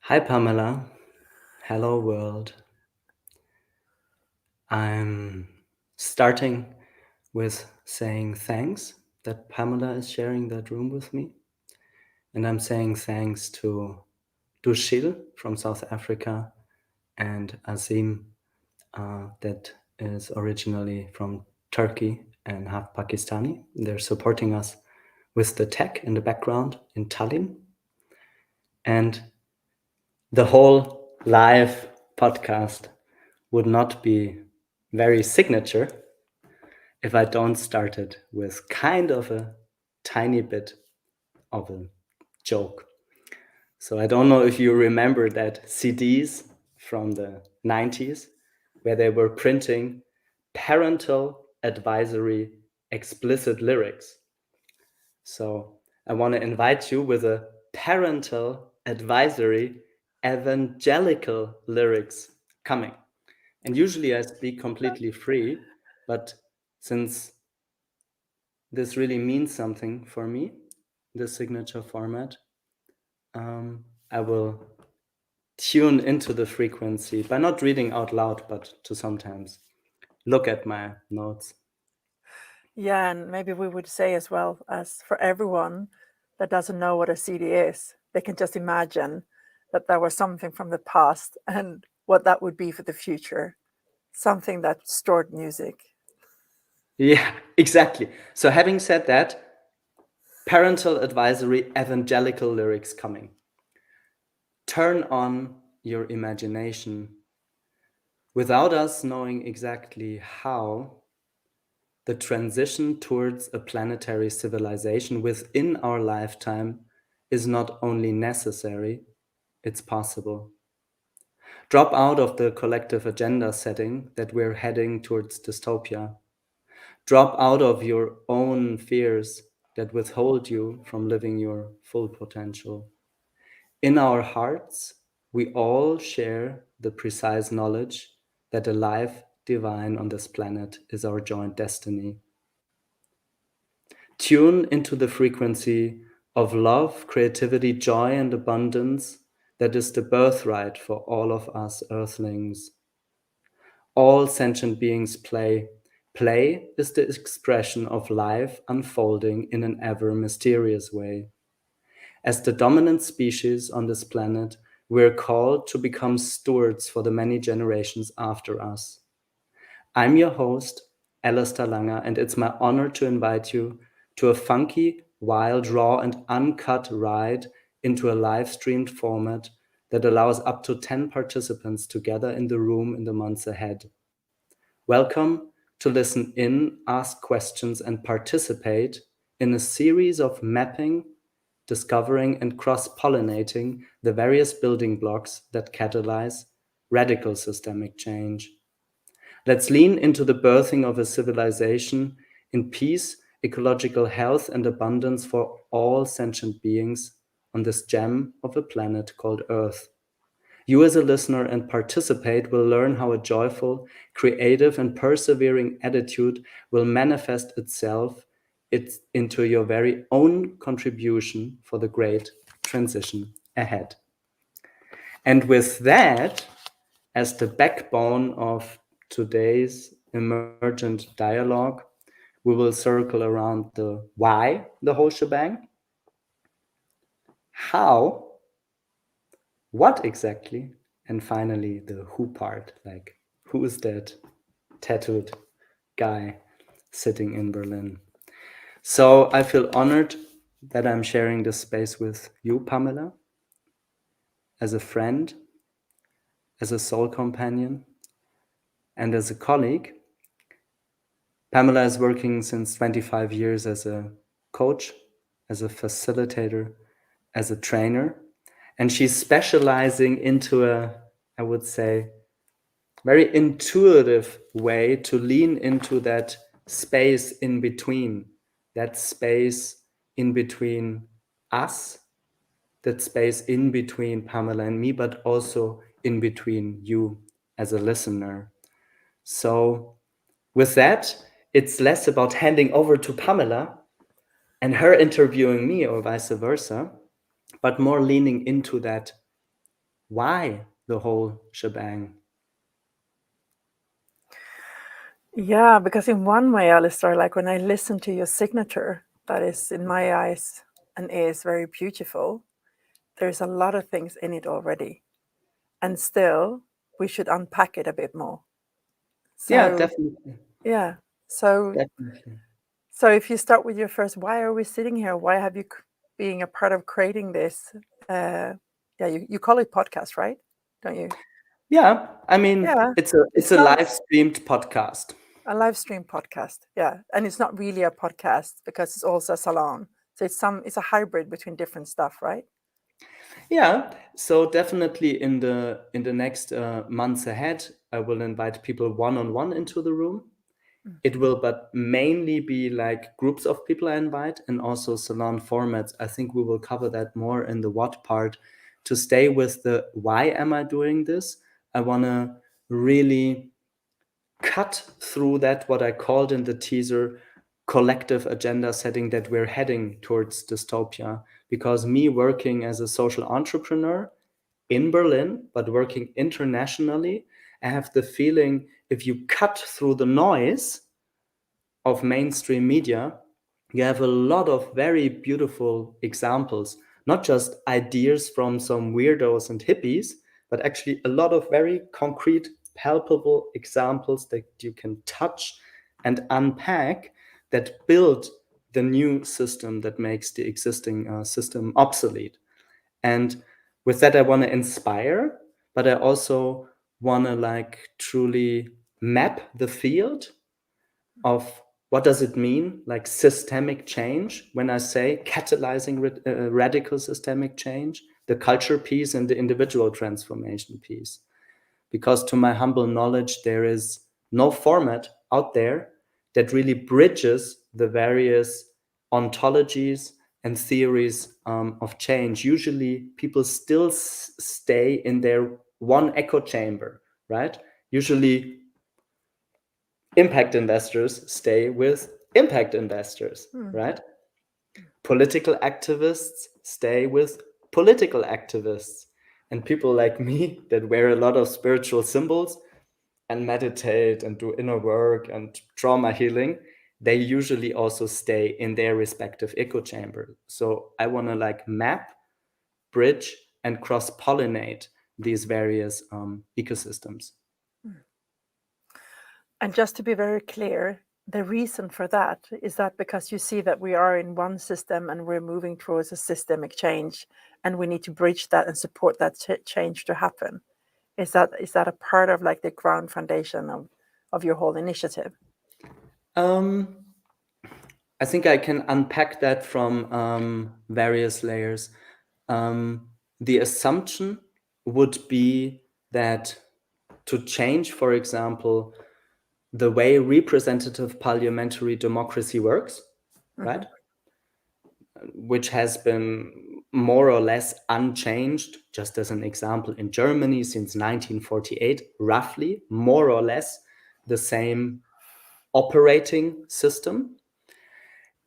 Hi, Pamela. Hello, world. I'm starting with saying thanks that Pamela is sharing that room with me. And I'm saying thanks to Dushil from South Africa and Azim, that is originally from Turkey and half Pakistani. They're supporting us with the tech in the background in Tallinn. And the whole live podcast would not be very signature if I don't start it with kind of a tiny bit of a joke. So I don't know if you remember that CDs from the 90s where they were printing parental advisory explicit lyrics. So I want to invite you with a parental advisory evangelical lyrics coming. And usually I speak completely free, but since this really means something for me, the signature format, I will tune into the frequency by not reading out loud, but to sometimes look at my notes. Yeah, and maybe we would say as well as for everyone that doesn't know what a CD is, they can just imagine that there was something from the past and what that would be for the future, something that stored music. Yeah, exactly. So having said that, parental advisory evangelical lyrics coming. Turn on your imagination. Without us knowing exactly how, the transition towards a planetary civilization within our lifetime is not only necessary, it's possible. Drop out of the collective agenda setting that we're heading towards dystopia. Drop out of your own fears that withhold you from living your full potential. In our hearts, we all share the precise knowledge that a life divine on this planet is our joint destiny. Tune into the frequency of love, creativity, joy, and abundance that is the birthright for all of us earthlings. All sentient beings play. Play is the expression of life unfolding in an ever mysterious way. As the dominant species on this planet, we're called to become stewards for the many generations after us. I'm your host, Alistair Langer, and it's my honor to invite you to a funky, wild, raw, and uncut ride into a live streamed format that allows up to 10 participants together in the room in the months ahead. Welcome to listen in, ask questions, and participate in a series of mapping, discovering, and cross-pollinating the various building blocks that catalyze radical systemic change. Let's lean into the birthing of a civilization in peace, ecological health, and abundance for all sentient beings on this gem of a planet called Earth. You, as a listener and participate, will learn how a joyful, creative, and persevering attitude will manifest itself into your very own contribution for the great transition ahead. And with that, as the backbone of today's emergent dialogue, we will circle around the why, the whole shebang, how, what exactly, and finally the who part, like who is that tattooed guy sitting in Berlin. So I feel honored that I'm sharing this space with you, Pamela, as a friend, as a soul companion, and as a colleague. Pamela is working since 25 years as a coach, as a facilitator, as a trainer, and she's specializing into a, I would say, very intuitive way to lean into that space in between, that space in between us, that space in between Pamela and me, but also in between you as a listener. So with that, it's less about handing over to Pamela and her interviewing me or vice versa, but more leaning into that why the whole shebang? Yeah, because in one way, Alistair, like when I listen to your signature, that is in my eyes and ears very beautiful, there's a lot of things in it already. And still, we should unpack it a bit more. Yeah, So, definitely. yeah. So, Definitely. so if you start with your first, why are we sitting here? Why have you being a part of creating this? Yeah, you call it podcast, right? Don't you? Yeah, I mean, Yeah, it it's a live sounds streamed podcast. a live stream podcast. Yeah, and it's not really a podcast because it's also a salon. So it's a hybrid between different stuff, right? Yeah, so definitely in the next months ahead, I will invite people one on one into the room. It will, but mainly be like groups of people I invite, and also salon formats. I think we will cover that more in the what part. To stay with the why am I doing this? I want to really cut through that, what I called in the teaser, collective agenda setting, that we're heading towards dystopia. Because me working as a social entrepreneur in Berlin, but working internationally, I have the feeling if you cut through the noise of mainstream media, you have a lot of very beautiful examples, not just ideas from some weirdos and hippies, but actually a lot of very concrete, palpable examples that you can touch and unpack, that build the new system that makes the existing system obsolete. And with that, I want to inspire, but I also want to like truly map the field of what does it mean, like systemic change, when I say catalyzing radical systemic change, the culture piece and the individual transformation piece. Because to my humble knowledge, there is no format out there that really bridges the various ontologies and theories of change. Usually people still stay in their one echo chamber, right? Usually impact investors stay with impact investors, right? Political activists stay with political activists. And people like me that wear a lot of spiritual symbols and meditate and do inner work and trauma healing, they usually also stay in their respective echo chamber. So I want to like map, bridge, and cross pollinate these various ecosystems. And just to be very clear, the reason for that is that because you see that we are in one system and we're moving towards a systemic change, and we need to bridge that and support that change to happen. Is that a part of like the ground foundation of your whole initiative? Um, I think I can unpack that from various layers. The assumption would be that to change, for example, the way representative parliamentary democracy works, Mm-hmm. right? Which has been more or less unchanged, just as an example, in Germany since 1948, roughly, more or less the same operating system.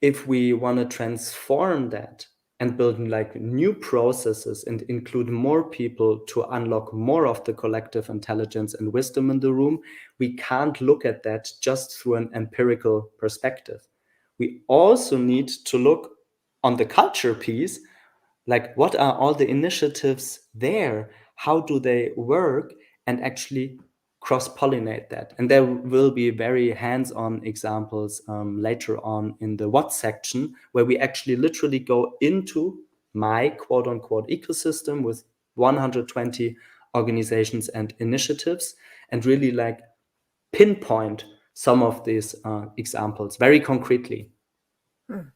If we want to transform that and build like new processes and include more people to unlock more of the collective intelligence and wisdom in the room, we can't look at that just through an empirical perspective. We also need to look on the culture piece, like what are all the initiatives there, how do they work, and actually cross pollinate that. And there will be very hands-on examples later on in the what section, where we actually literally go into my quote unquote ecosystem with 120 organizations and initiatives, and really like pinpoint some of these examples very concretely. Mm.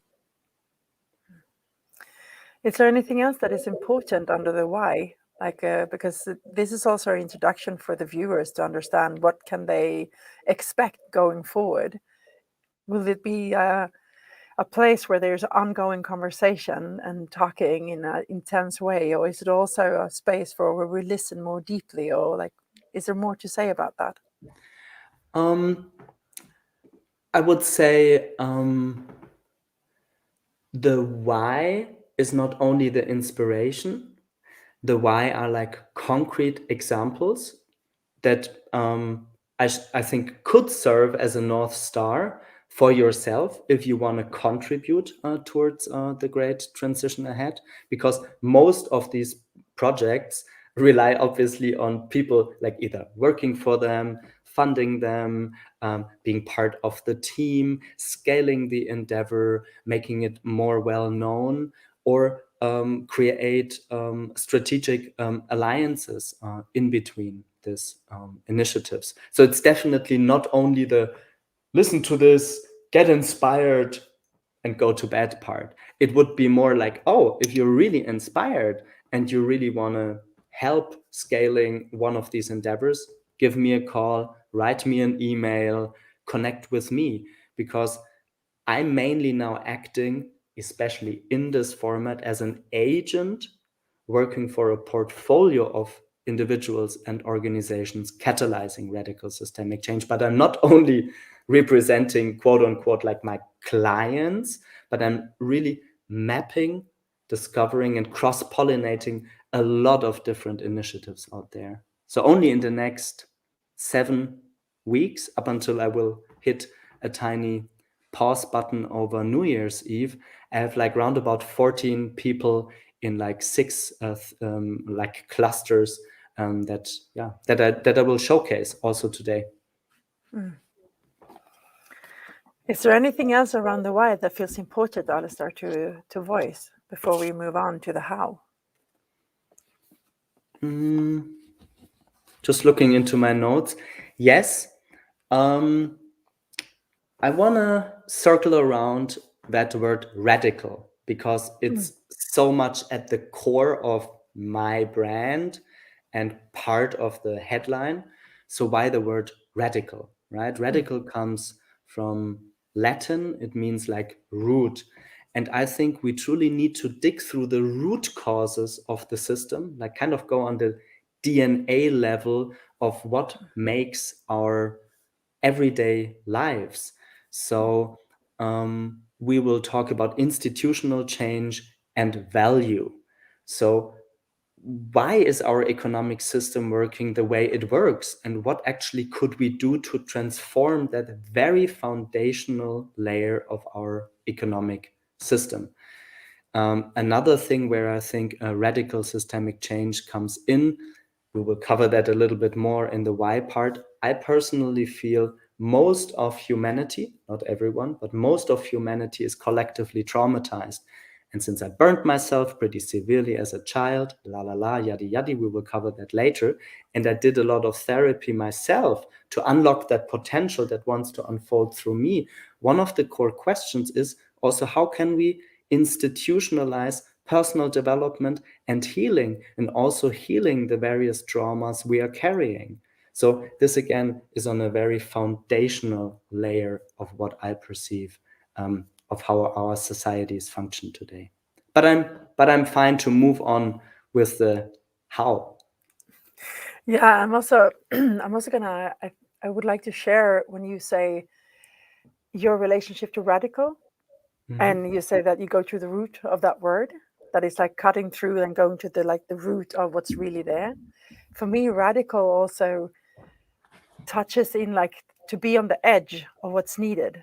Is there anything else that is important under the why? Like, because this is also an introduction for the viewers to understand what can they expect going forward. Will it be a place where there's ongoing conversation and talking in an intense way, or is it also a space for where we listen more deeply, or like, is there more to say about that? Um, I would say the why is not only the inspiration, The why are like concrete examples that I think could serve as a North Star for yourself if you want to contribute towards the great transition ahead, because most of these projects rely obviously on people like either working for them, funding them, being part of the team, scaling the endeavor, making it more well known, or create strategic alliances in between these initiatives. So it's definitely not only the listen to this, get inspired, and go to bed part. It would be more like, oh, if you're really inspired and you really want to help scaling one of these endeavors, give me a call, write me an email, connect with me, because I'm mainly now acting, especially in this format, as an agent working for a portfolio of individuals and organizations catalyzing radical systemic change. But I'm not only representing, quote unquote, like my clients, but I'm really mapping, discovering, and cross pollinating a lot of different initiatives out there. So only in the next 7 weeks, up until I will hit a tiny pause button over New Year's Eve, I have like round about 14 people in like six like clusters that I will showcase also today. Is there anything else around the why that feels important, Alistair, to voice before we move on to the how? Just looking into my notes. Yes. I want to circle around that word radical because it's so much at the core of my brand and part of the headline. So, why the word radical, right? Radical comes from Latin, it means like root. And I think we truly need to dig through the root causes of the system, like kind of go on the DNA level of what makes our everyday lives. So we will talk about institutional change and value. So why is our economic system working the way it works? And what actually could we do to transform that very foundational layer of our economic system? Another thing where I think a radical systemic change comes in, we will cover that a little bit more in the why part. I personally feel most of humanity, not everyone, but most of humanity is collectively traumatized. And since I burned myself pretty severely as a child, la la la, yada yada, we will cover that later. And I did a lot of therapy myself to unlock that potential that wants to unfold through me. One of the core questions is also how can we institutionalize personal development and healing, and also healing the various traumas we are carrying. So this again is on a very foundational layer of what I perceive of how our societies function today. But I'm fine to move on with the how. Yeah, I'm also I'm also gonna I would like to share when you say your relationship to radical, and you say that you go to the root of that word, that is like cutting through and going to the root of what's really there. For me, radical also touches in like to be on the edge of what's needed,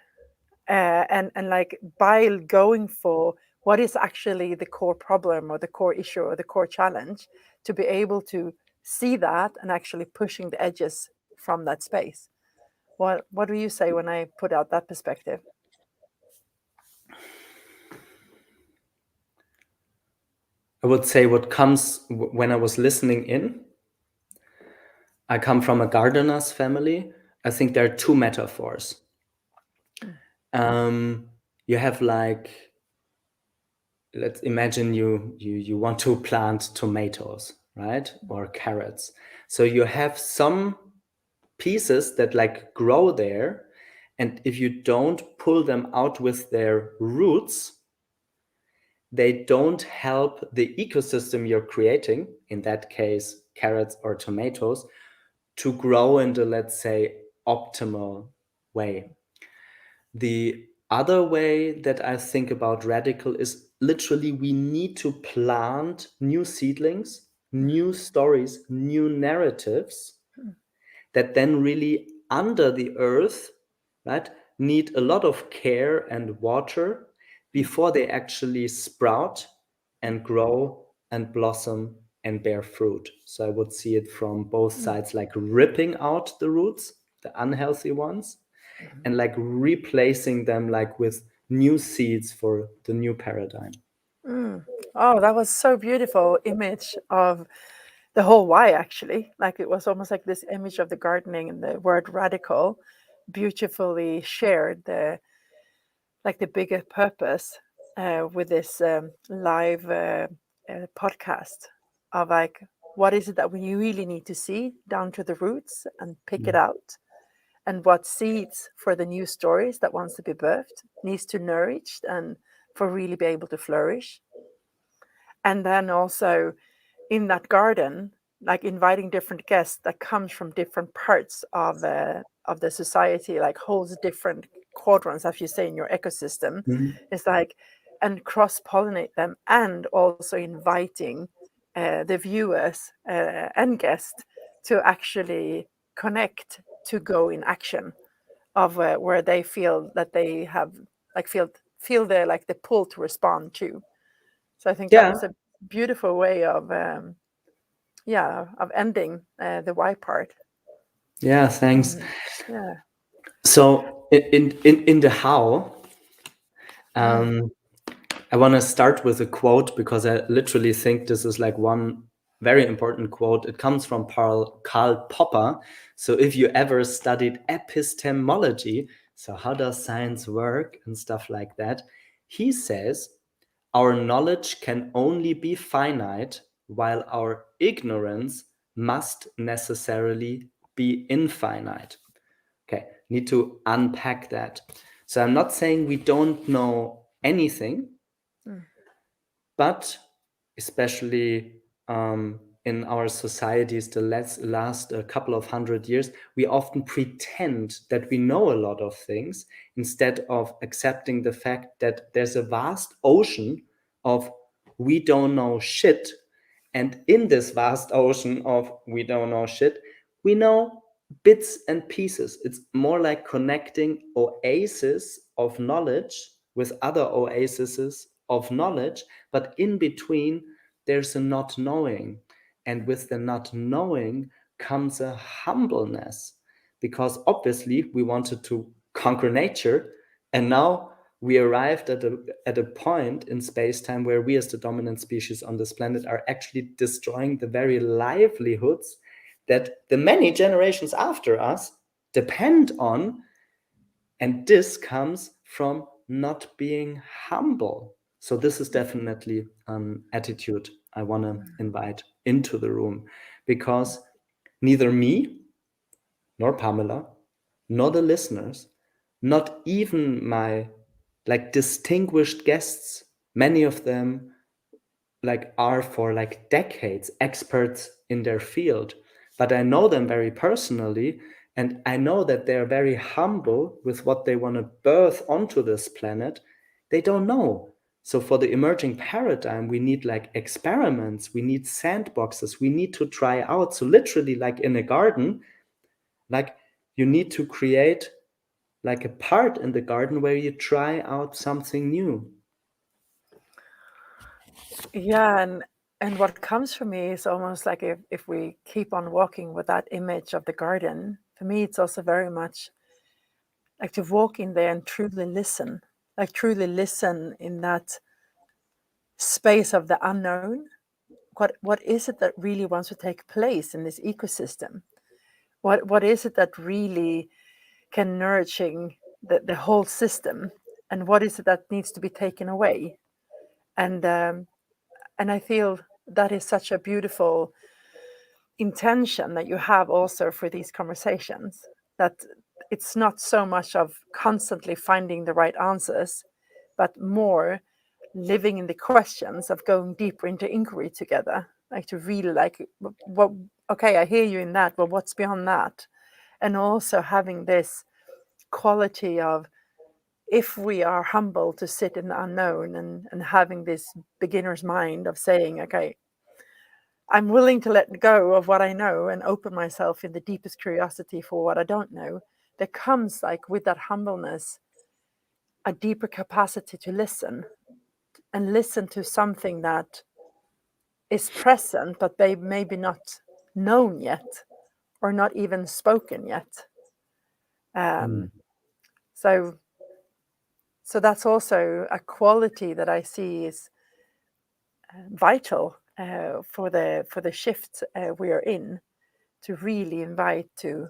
and like by going for what is actually the core problem or the core issue or the core challenge, to be able to see that and actually pushing the edges from that space. What do you say when I put out that perspective? I would say what comes when I was listening in, I come from a gardener's family. I think there are two metaphors. You have like, let's imagine you want to plant tomatoes, right? Or carrots. So you have some pieces that like grow there, and if you don't pull them out with their roots, they don't help the ecosystem you're creating, in that case carrots or tomatoes, to grow in the, let's say, optimal way. The other way that I think about radical is literally we need to plant new seedlings new stories, new narratives that then really under the earth, right, need a lot of care and water before they actually sprout and grow and blossom and bear fruit. So I would see it from both sides, like ripping out the roots, the unhealthy ones, and like replacing them like with new seeds for the new paradigm. Oh, that was so beautiful image of the whole why, actually. Like it was almost like this image of the gardening and the word radical beautifully shared the like the bigger purpose with this live podcast of like what is it that we really need to see down to the roots and pick it out, and what seeds for the new stories that wants to be birthed needs to nourish and for really be able to flourish. And then also in that garden, like inviting different guests that comes from different parts of the society, like holds different quadrants, as you say, in your ecosystem. Mhm. It's like, and cross pollinate them, and also inviting the viewers and guests to actually connect, to go in action of where they feel that they have like feel the like the pull to respond to. So I think that Yeah, was a beautiful way of ending the why part. yeah, thanks. Yeah. So in the how, Mm. um, I want to start with a quote because I literally think this is like one very important quote. It comes from Karl Popper. So if you ever studied epistemology, so how does science work and stuff like that, he says, our knowledge can only be finite while our ignorance must necessarily be infinite. Okay, need to unpack that. So I'm not saying we don't know anything, Mm. but especially in our societies the last couple of 100 years, we often pretend that we know a lot of things instead of accepting the fact that there's a vast ocean of we don't know shit. And in this vast ocean of we don't know shit, we know bits and pieces. It's more like connecting oases of knowledge with other oases of knowledge, but in between, there's a not knowing. And with the not knowing comes a humbleness, because obviously we wanted to conquer nature, and now we arrived at a point in space-time where we as the dominant species on this planet are actually destroying the very livelihoods that the many generations after us depend on. And this comes from not being humble. So this is definitely an attitude I want to invite into the room, because neither me nor Pamela nor the listeners, not even my like distinguished guests, many of them like are for like decades experts in their field, but I know them very personally, and I know that they're very humble with what they want to birth onto this planet. They don't know. So for the emerging paradigm, we need like experiments, we need sandboxes, we need to try out. So literally like in a garden, like you need to create like a part in the garden where you try out something new. Yeah, and what comes for me is almost like if we keep on walking with that image of the garden, for me it's also very much like to walk in there and truly listen, like truly listen in that space of the unknown. What is it that really wants to take place in this ecosystem? What is it that really can nourishing the whole system, and what is it that needs to be taken away? And I feel that is such a beautiful intention that you have also for these conversations, that it's not so much of constantly finding the right answers, but more living in the questions of going deeper into inquiry together, like to really like what, okay, I hear you in that, but what's beyond that? And also having this quality of, if we are humble to sit in the unknown, and having this beginner's mind of saying, okay, I'm willing to let go of what I know and open myself in the deepest curiosity for what I don't know, there comes, like, with that humbleness, a deeper capacity to listen, and listen to something that is present but maybe not known yet, or not even spoken yet. Mm. So that's also a quality that I see is vital for the shift we are in, to really invite to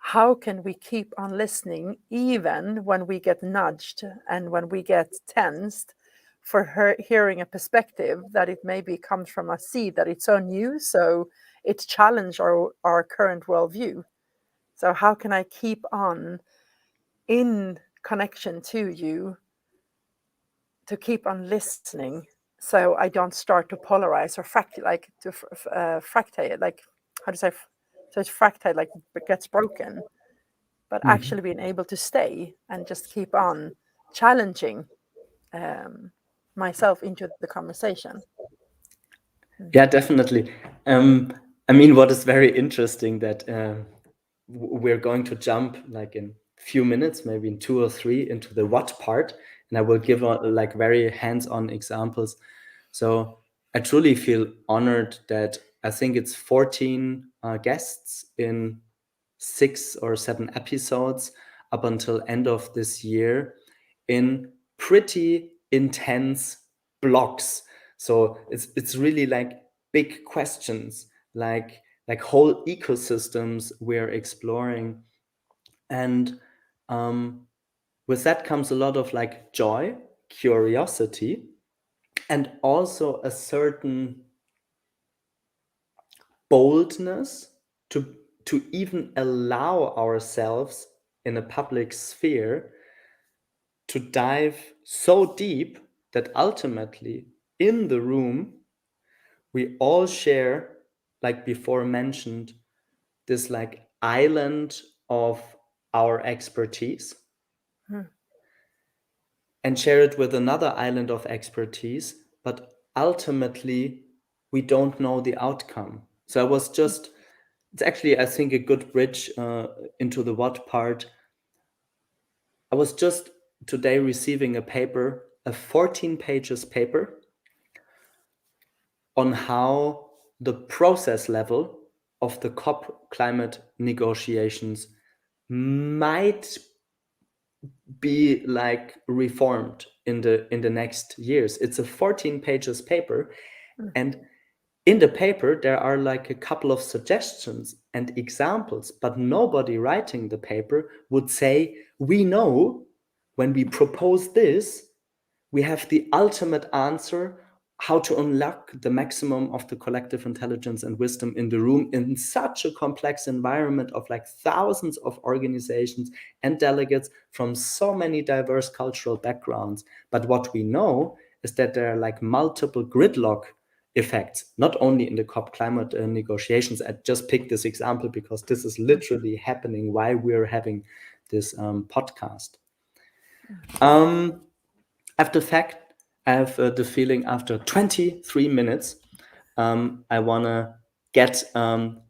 how can we keep on listening even when we get nudged and when we get tensed for hearing a perspective that it maybe comes from a seed that it's so new, so it's challenged our current worldview. So how can I keep on in connection to you, to keep on listening, so I don't start to polarize or fractate, like, how to say, so it's fractate, like it gets broken, but actually being able to stay and just keep on challenging myself into the conversation. Yeah, definitely. I mean, what is very interesting that we're going to jump like in few minutes, maybe in 2 or 3, into the what part, and I will give like very hands-on examples. So I truly feel honored that I think it's 14 guests in 6 or 7 episodes up until end of this year in pretty intense blocks. So it's really like big questions, like whole ecosystems we're exploring, and with that comes a lot of like joy, curiosity, and also a certain boldness to even allow ourselves in a public sphere to dive so deep that ultimately in the room we all share, like before mentioned, this like island of our expertise, Mm. and share it with another island of expertise, but ultimately we don't know the outcome. So I was just, it's actually, I think, a good bridge into the what part. I was just today receiving a paper, a 14 pages paper on how the process level of the COP climate negotiations might be like reformed in the next years. It's a 14 pages paper, and in the paper there are like a couple of suggestions and examples, but nobody writing the paper would say, we know when we propose this, we have the ultimate answer how to unlock the maximum of the collective intelligence and wisdom in the room in such a complex environment of like thousands of organizations and delegates from so many diverse cultural backgrounds. But what we know is that there are like multiple gridlock effects, not only in the COP climate negotiations. I just picked this example because this is literally happening while we're having this podcast. After fact, I have the feeling after 23 minutes, I want to get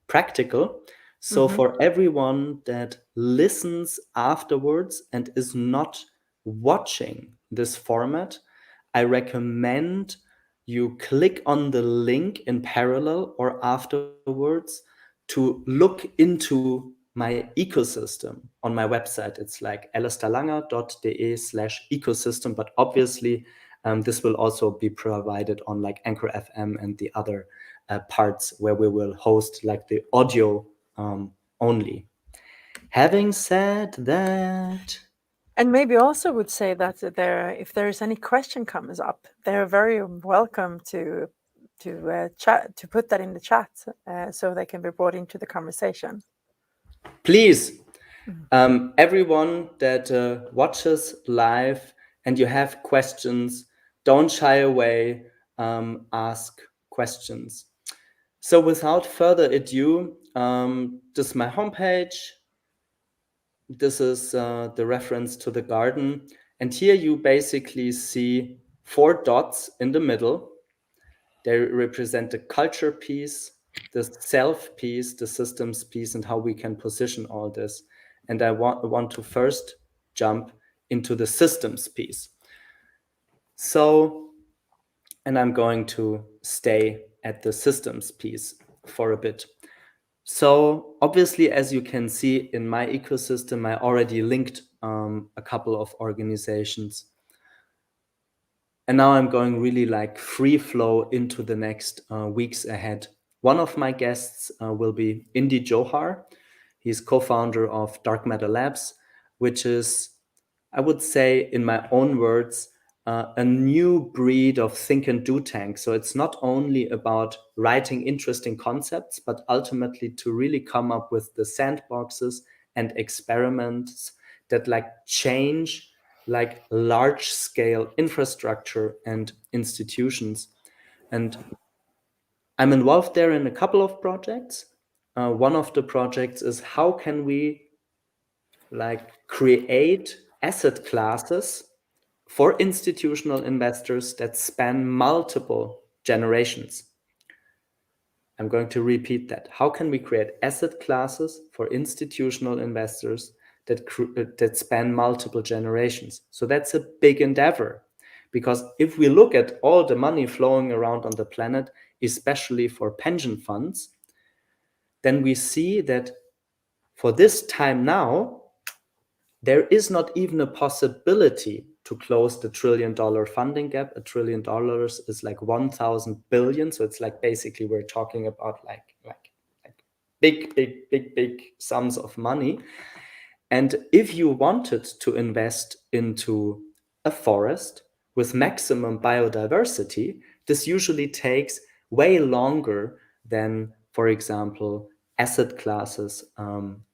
practical. So for everyone that listens afterwards and is not watching this format, I recommend you click on the link in parallel or afterwards to look into my ecosystem on my website. It's like alistairlanger.de/ecosystem, but obviously this will also be provided on like Anchor FM and the other parts where we will host like the audio only. Having said that, And maybe also would say that if there is any question comes up, they're very welcome to chat, to put that in the chat, so they can be brought into the conversation. please, everyone that watches live and you have questions, don't shy away, ask questions. So without further ado, this is my homepage. This is the reference to the garden. And here you basically see 4 dots in the middle. They represent the culture piece, the self piece, the systems piece, and how we can position all this. And I want to first jump into the systems piece. So, and I'm going to stay at the systems piece for a bit. So obviously, as you can see in my ecosystem, I already linked a couple of organizations. And now I'm going really like free flow into the next weeks ahead. One of my guests will be Indy Johar. He's co-founder of Dark Matter Labs, which is, I would say, in my own words, a new breed of think and do tank. So it's not only about writing interesting concepts, but ultimately to really come up with the sandboxes and experiments that like change like large scale infrastructure and institutions. And I'm involved there in a couple of projects. One of the projects is how can we like create asset classes for institutional investors that span multiple generations. I'm going to repeat that. How can we create asset classes for institutional investors that span multiple generations? So that's a big endeavor, because if we look at all the money flowing around on the planet, especially for pension funds, then we see that for this time now, there is not even a possibility to close the $1 trillion funding gap. $1 trillion is like 1,000 billion. So it's like basically we're talking about like big sums of money. And if you wanted to invest into a forest with maximum biodiversity, this usually takes way longer than, for example, asset classes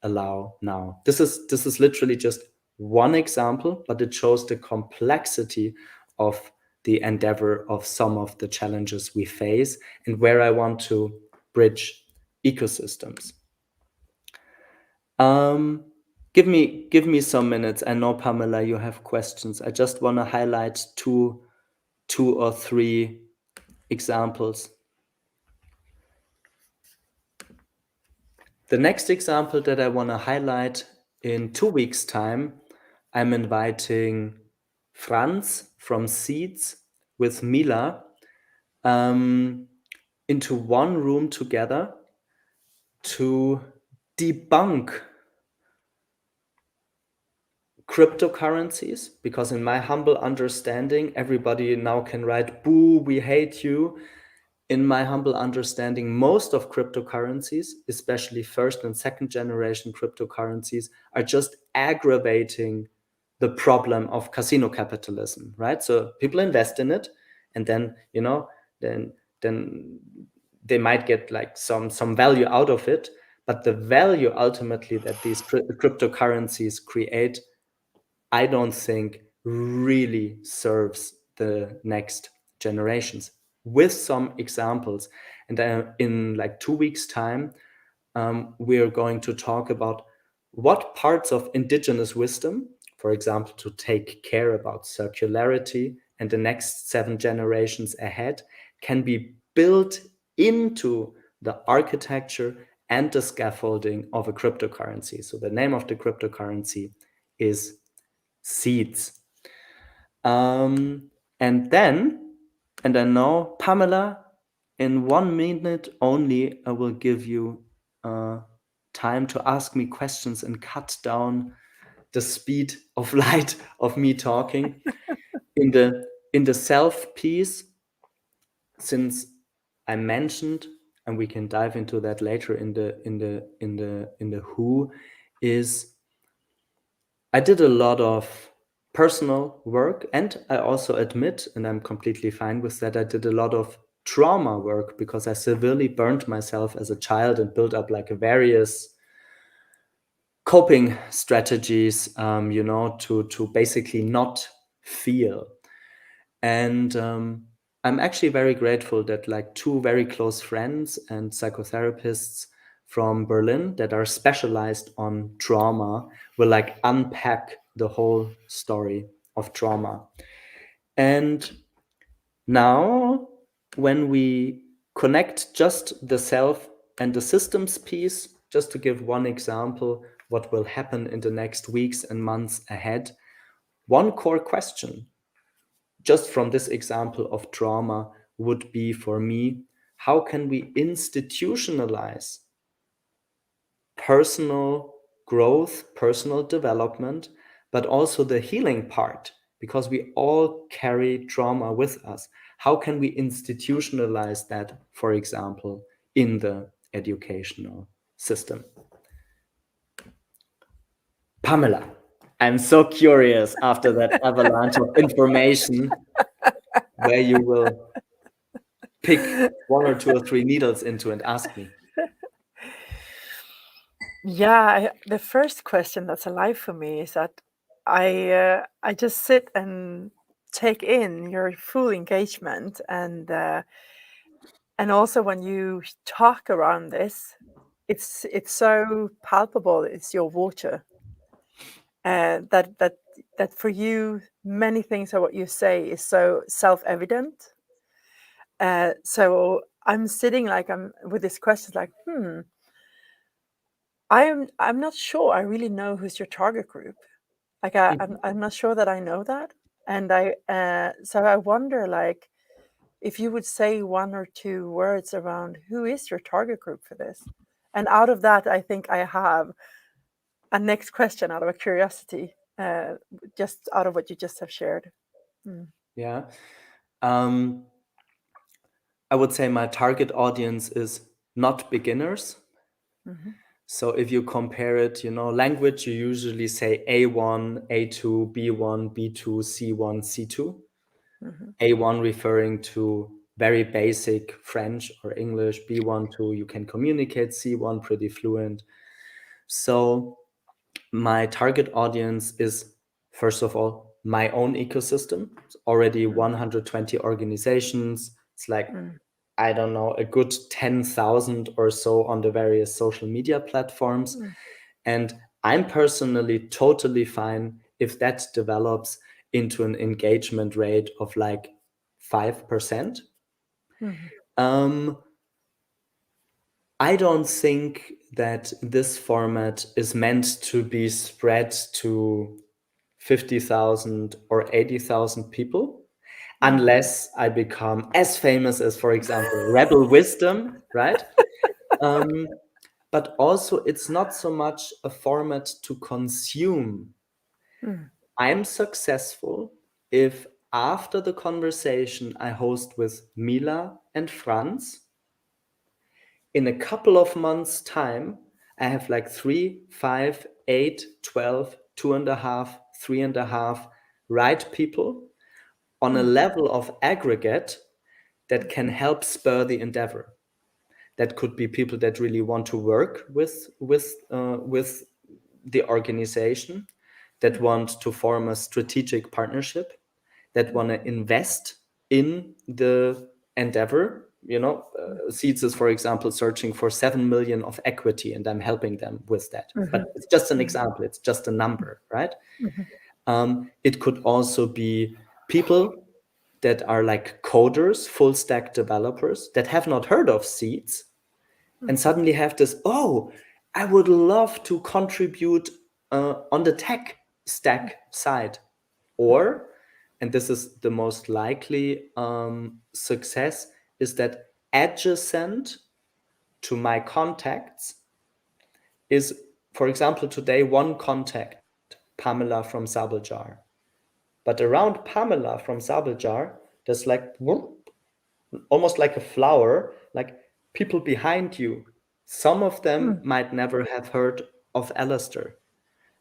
allow now. This is literally just one example, but it shows the complexity of the endeavor of some of the challenges we face and where I want to bridge ecosystems. Give me some minutes. I know, Pamela, you have questions. I just want to highlight two or three examples. The next example that I want to highlight, in 2 weeks' time, I'm inviting Franz from Seeds with Mila into one room together to debunk cryptocurrencies, because in my humble understanding, everybody now can write, boo, we hate you. In my humble understanding, most of cryptocurrencies, especially first and second generation cryptocurrencies, are just aggravating the problem of casino capitalism, right? So people invest in it, and then, then they might get like some value out of it. But the value ultimately that these cryptocurrencies create, I don't think really serves the next generations. With some examples, and in like 2 weeks' time, we're going to talk about what parts of indigenous wisdom, for example, to take care about circularity and the next 7 generations ahead, can be built into the architecture and the scaffolding of a cryptocurrency. So the name of the cryptocurrency is Seeds. And I know, Pamela, in 1 minute only, I will give you time to ask me questions and cut down the speed of light of me talking. In the self piece, since I mentioned, and we can dive into that later in the who, is I did a lot of personal work, and I also admit, and I'm completely fine with that, I did a lot of trauma work because I severely burned myself as a child and built up like various coping strategies, to basically not feel. And I'm actually very grateful that like 2 very close friends and psychotherapists from Berlin that are specialized on trauma will like unpack the whole story of trauma. And now when we connect just the self and the systems piece, just to give one example, what will happen in the next weeks and months ahead, one core question, just from this example of trauma, would be for me, how can we institutionalize personal growth, personal development, but also the healing part, because we all carry trauma with us. How can we institutionalize that, for example, in the educational system? Pamela, I'm so curious after that avalanche of information where you will pick one or two or three needles into and ask me. Yeah, the first question that's alive for me is that I just sit and take in your full engagement, and also when you talk around this, it's so palpable. It's your water, that for you, many things of what you say is so self-evident. So I'm sitting like I'm with this question, like, I'm not sure I really know who's your target group. Like I'm not sure that I know that, and so I wonder, like, if you would say one or two words around who is your target group for this, and out of that, I think I have a next question out of a curiosity, just out of what you just have shared. Yeah. I would say my target audience is not beginners. So if you compare it, language, you usually say A1, A2, B1, B2, C1, C2. A1 referring to very basic French or English, B1 to you can communicate, C1 pretty fluent. So my target audience is, first of all, my own ecosystem. It's already 120 organizations. It's like, I don't know, a good 10,000 or so on the various social media platforms. And I'm personally totally fine if that develops into an engagement rate of like 5%. I don't think that this format is meant to be spread to 50,000 or 80,000 people, unless I become as famous as, for example, Rebel Wisdom, right? But also, it's not so much a format to consume. I'm successful if after the conversation I host with Mila and Franz, in a couple of months' time, I have like 3, 5, 8, 12, 2.5, 3.5 right people on a level of aggregate that can help spur the endeavor. That could be people that really want to work with the organization, that want to form a strategic partnership, that want to invest in the endeavor. Seeds is, for example, searching for 7 million of equity, and I'm helping them with that. But it's just an example. It's just a number, right? It could also be people that are like coders, full stack developers that have not heard of Seeds and suddenly have this, oh, I would love to contribute on the tech stack side. Or, and this is the most likely success, is that adjacent to my contacts is, for example, today one contact, Pamela from Sabljar. But around Pamela from Sabljar, there's like almost like a flower, like people behind you. Some of them might never have heard of Alistair.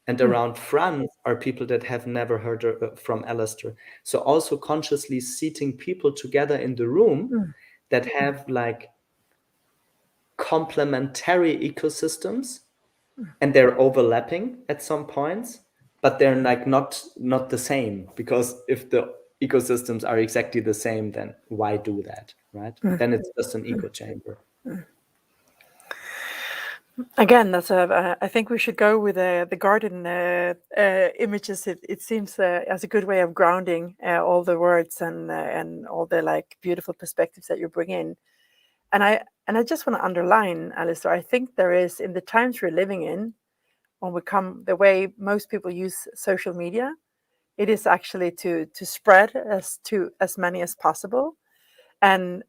And around Franz are people that have never heard from Alistair. So also consciously seating people together in the room that have like complementary ecosystems, and they're overlapping at some points, but they're like not the same, because if the ecosystems are exactly the same, then why do that, right? Then it's just an echo chamber. Again, that's a. I think we should go with the garden images. It seems as a good way of grounding all the words and all the like beautiful perspectives that you bring in. And I just want to underline, Alistair. I think there is in the times we're living in, when we come the way most people use social media, it is actually to spread as many as possible, and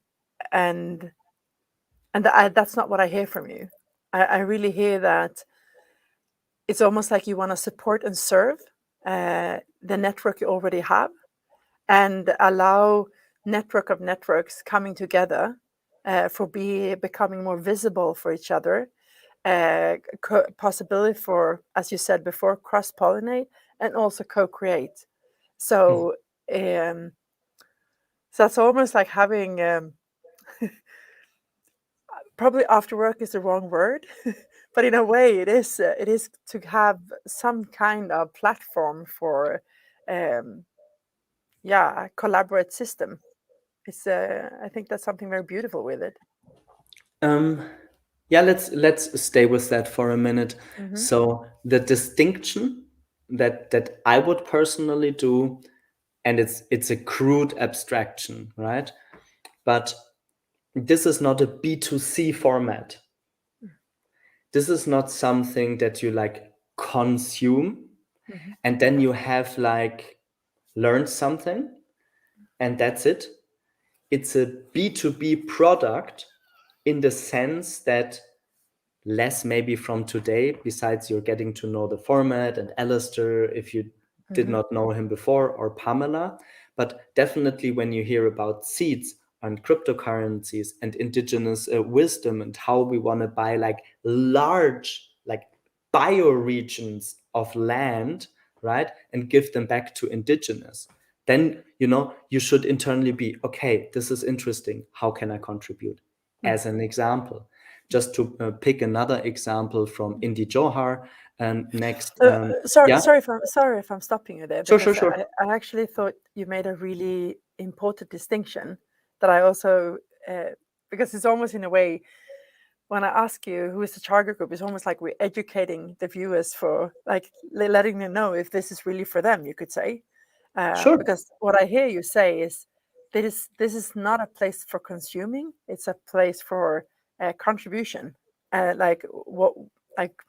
and that's not what I hear from you. I really hear that it's almost like you want to support and serve the network you already have and allow network of networks coming together for becoming more visible for each other, possibility for, as you said before, cross-pollinate and also co-create. So so that's almost like having probably after work is the wrong word, but in a way it is to have some kind of platform for a collaborate system. It's I think that's something very beautiful with it. Yeah, let's stay with that for a minute. So the distinction that I would personally do, and it's a crude abstraction, right? But this is not a B2C format. This is not something that you like consume and then you have like learned something and that's it. It's a B2B product in the sense that less maybe from today, besides you're getting to know the format and Alistair if you did not know him before, or Pamela. But definitely when you hear about seeds and cryptocurrencies and indigenous wisdom and how we want to buy like large, like bioregions of land, right, and give them back to indigenous, then you should internally be okay, this is interesting, how can I contribute? As an example, just to pick another example from Indy Johar and next. Sorry, Yeah, sorry if I'm stopping you there, sure, sure, because sure. I actually thought you made a really important distinction that I also because it's almost in a way when I ask you who is the target group, it's almost like we're educating the viewers for like letting them know if this is really for them. You could say, Sure. because what I hear you say is this is not a place for consuming; it's a place for contribution. Like what like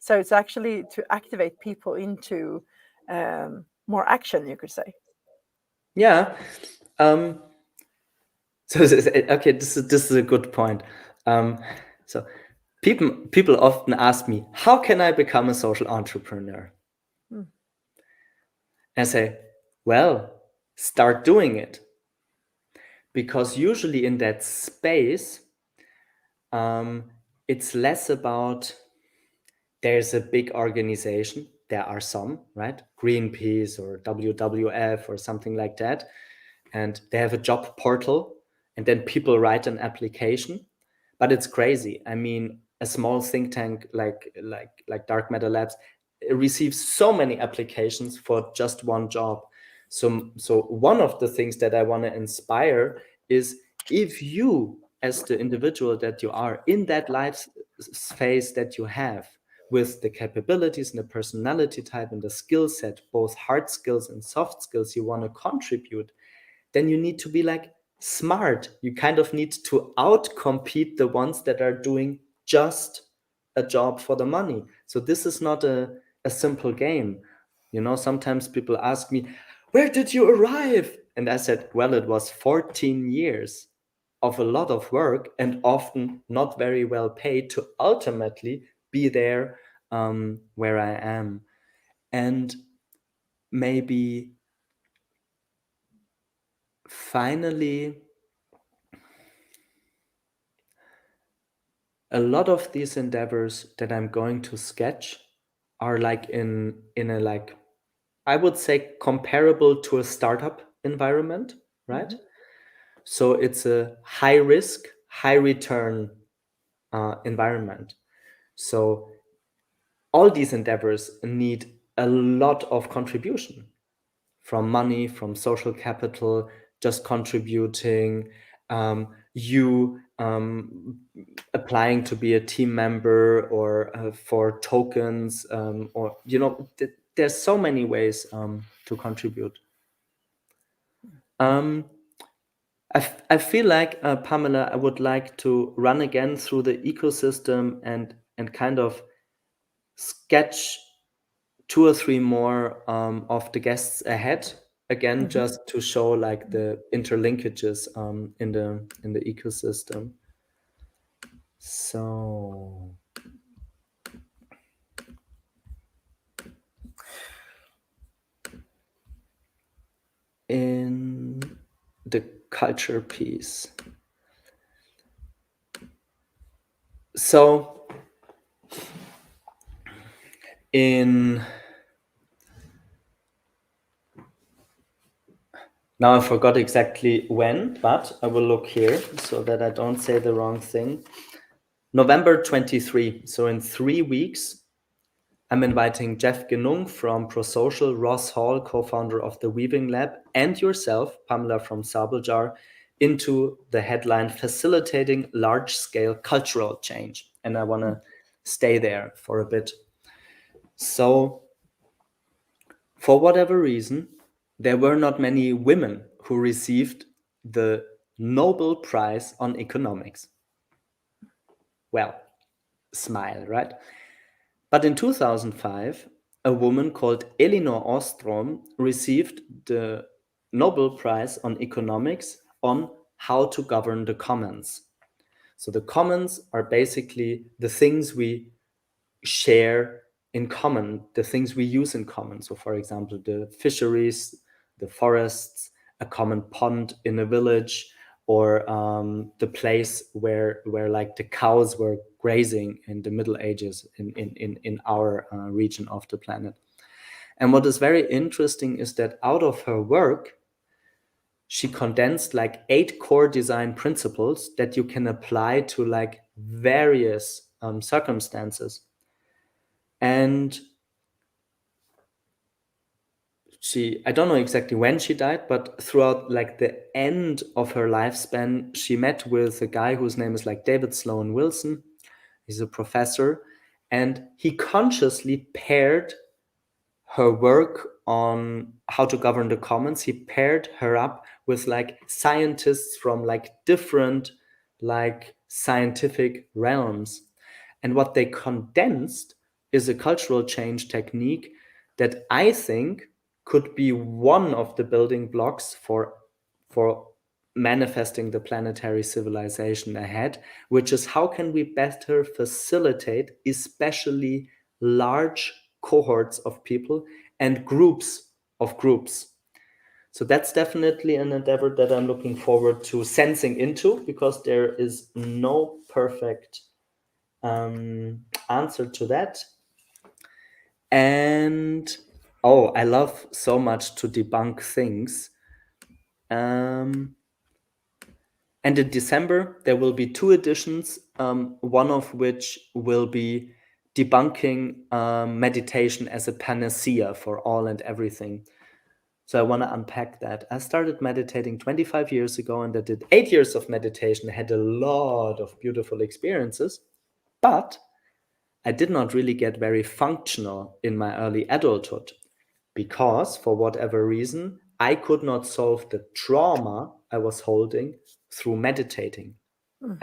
so it's actually to activate people into more action, you could say. Yeah. So okay, this is a good point. So people often ask me, how can I become a social entrepreneur? And I say, well, start doing it. Because usually in that space, it's less about there's a big organization. There are some, right? Greenpeace or WWF or something like that. And they have a job portal and then people write an application. But it's crazy. I mean, a small think tank like Dark Matter Labs receives so many applications for just one job. So one of the things that I want to inspire is, if you, as the individual that you are in that life phase that you have, with the capabilities and the personality type and the skill set, both hard skills and soft skills you want to contribute, then you need to be like smart. You kind of need to outcompete the ones that are doing just a job for the money. So this is not a simple game. Sometimes people ask me, where did you arrive? And I said, well, it was 14 years of a lot of work and often not very well paid to ultimately be there where I am. And maybe finally, a lot of these endeavors that I'm going to sketch are like in a, like, I would say, comparable to a startup environment, right? So it's a high risk, high return environment. So all these endeavors need a lot of contribution, from money, from social capital, just contributing, you applying to be a team member, or for tokens, or there's so many ways to contribute. I feel like, Pamela, I would like to run again through the ecosystem and kind of sketch 2 or 3 more of the guests ahead again, just to show like the interlinkages in the ecosystem. So in the culture piece. So now I forgot exactly when, but I will look here so that I don't say the wrong thing. November 23. So in 3 weeks, I'm inviting Jeff Genung from ProSocial, Ross Hall, co-founder of the Weaving Lab, and yourself, Pamela von Sabljar, into the headline Facilitating Large-Scale Cultural Change. And I want to stay there for a bit. So for whatever reason, there were not many women who received the Nobel Prize on Economics. Well, smile, right? But in 2005, a woman called Elinor Ostrom received the Nobel Prize on Economics on how to govern the commons. So the commons are basically the things we share in common, the things we use in common. So for example, the fisheries, the forests, a common pond in a village, or the place where like the cows were grazing in the Middle Ages in our region of the planet. And what is very interesting is that out of her work, she condensed like 8 core design principles that you can apply to like various circumstances. And I don't know exactly when she died, but throughout like the end of her lifespan, she met with a guy whose name is like David Sloan Wilson. He's a professor, and he consciously paired her work on how to govern the commons. He paired her up with like scientists from like different like scientific realms. And what they condensed is a cultural change technique that I think could be one of the building blocks for manifesting the planetary civilization ahead, which is how can we better facilitate especially large cohorts of people and groups of groups. So that's definitely an endeavor that I'm looking forward to sensing into, because there is no perfect answer to that. And I love so much to debunk things. And in December, there will be 2 editions, one of which will be debunking meditation as a panacea for all and everything. So I want to unpack that. I started meditating 25 years ago, and I did 8 years of meditation, had a lot of beautiful experiences, but I did not really get very functional in my early adulthood because, for whatever reason, I could not solve the trauma I was holding through meditating.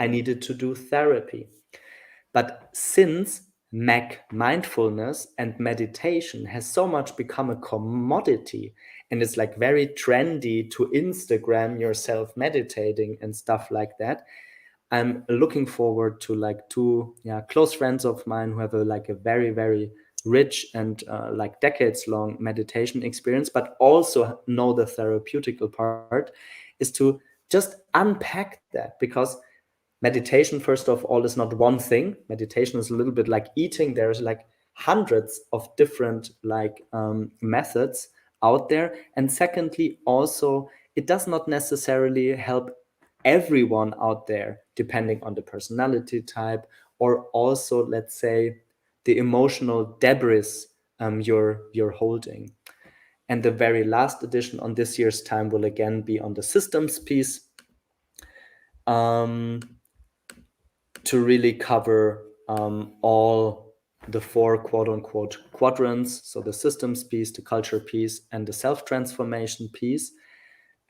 I needed to do therapy. But since mindfulness and meditation has so much become a commodity, and it's like very trendy to Instagram yourself meditating and stuff like that, I'm looking forward to like 2 close friends of mine who have a very, very rich and like decades long meditation experience, but also know the therapeutical part, is to just unpack that. Because meditation, first of all, is not one thing. Meditation is a little bit like eating. There's like hundreds of different like methods out there. And secondly, also, it does not necessarily help everyone out there, depending on the personality type, or also, let's say, the emotional debris you're holding. And the very last edition on this year's time will again be on the systems piece. to really cover all the four quote-unquote quadrants, so the systems piece, the culture piece, and the self-transformation piece.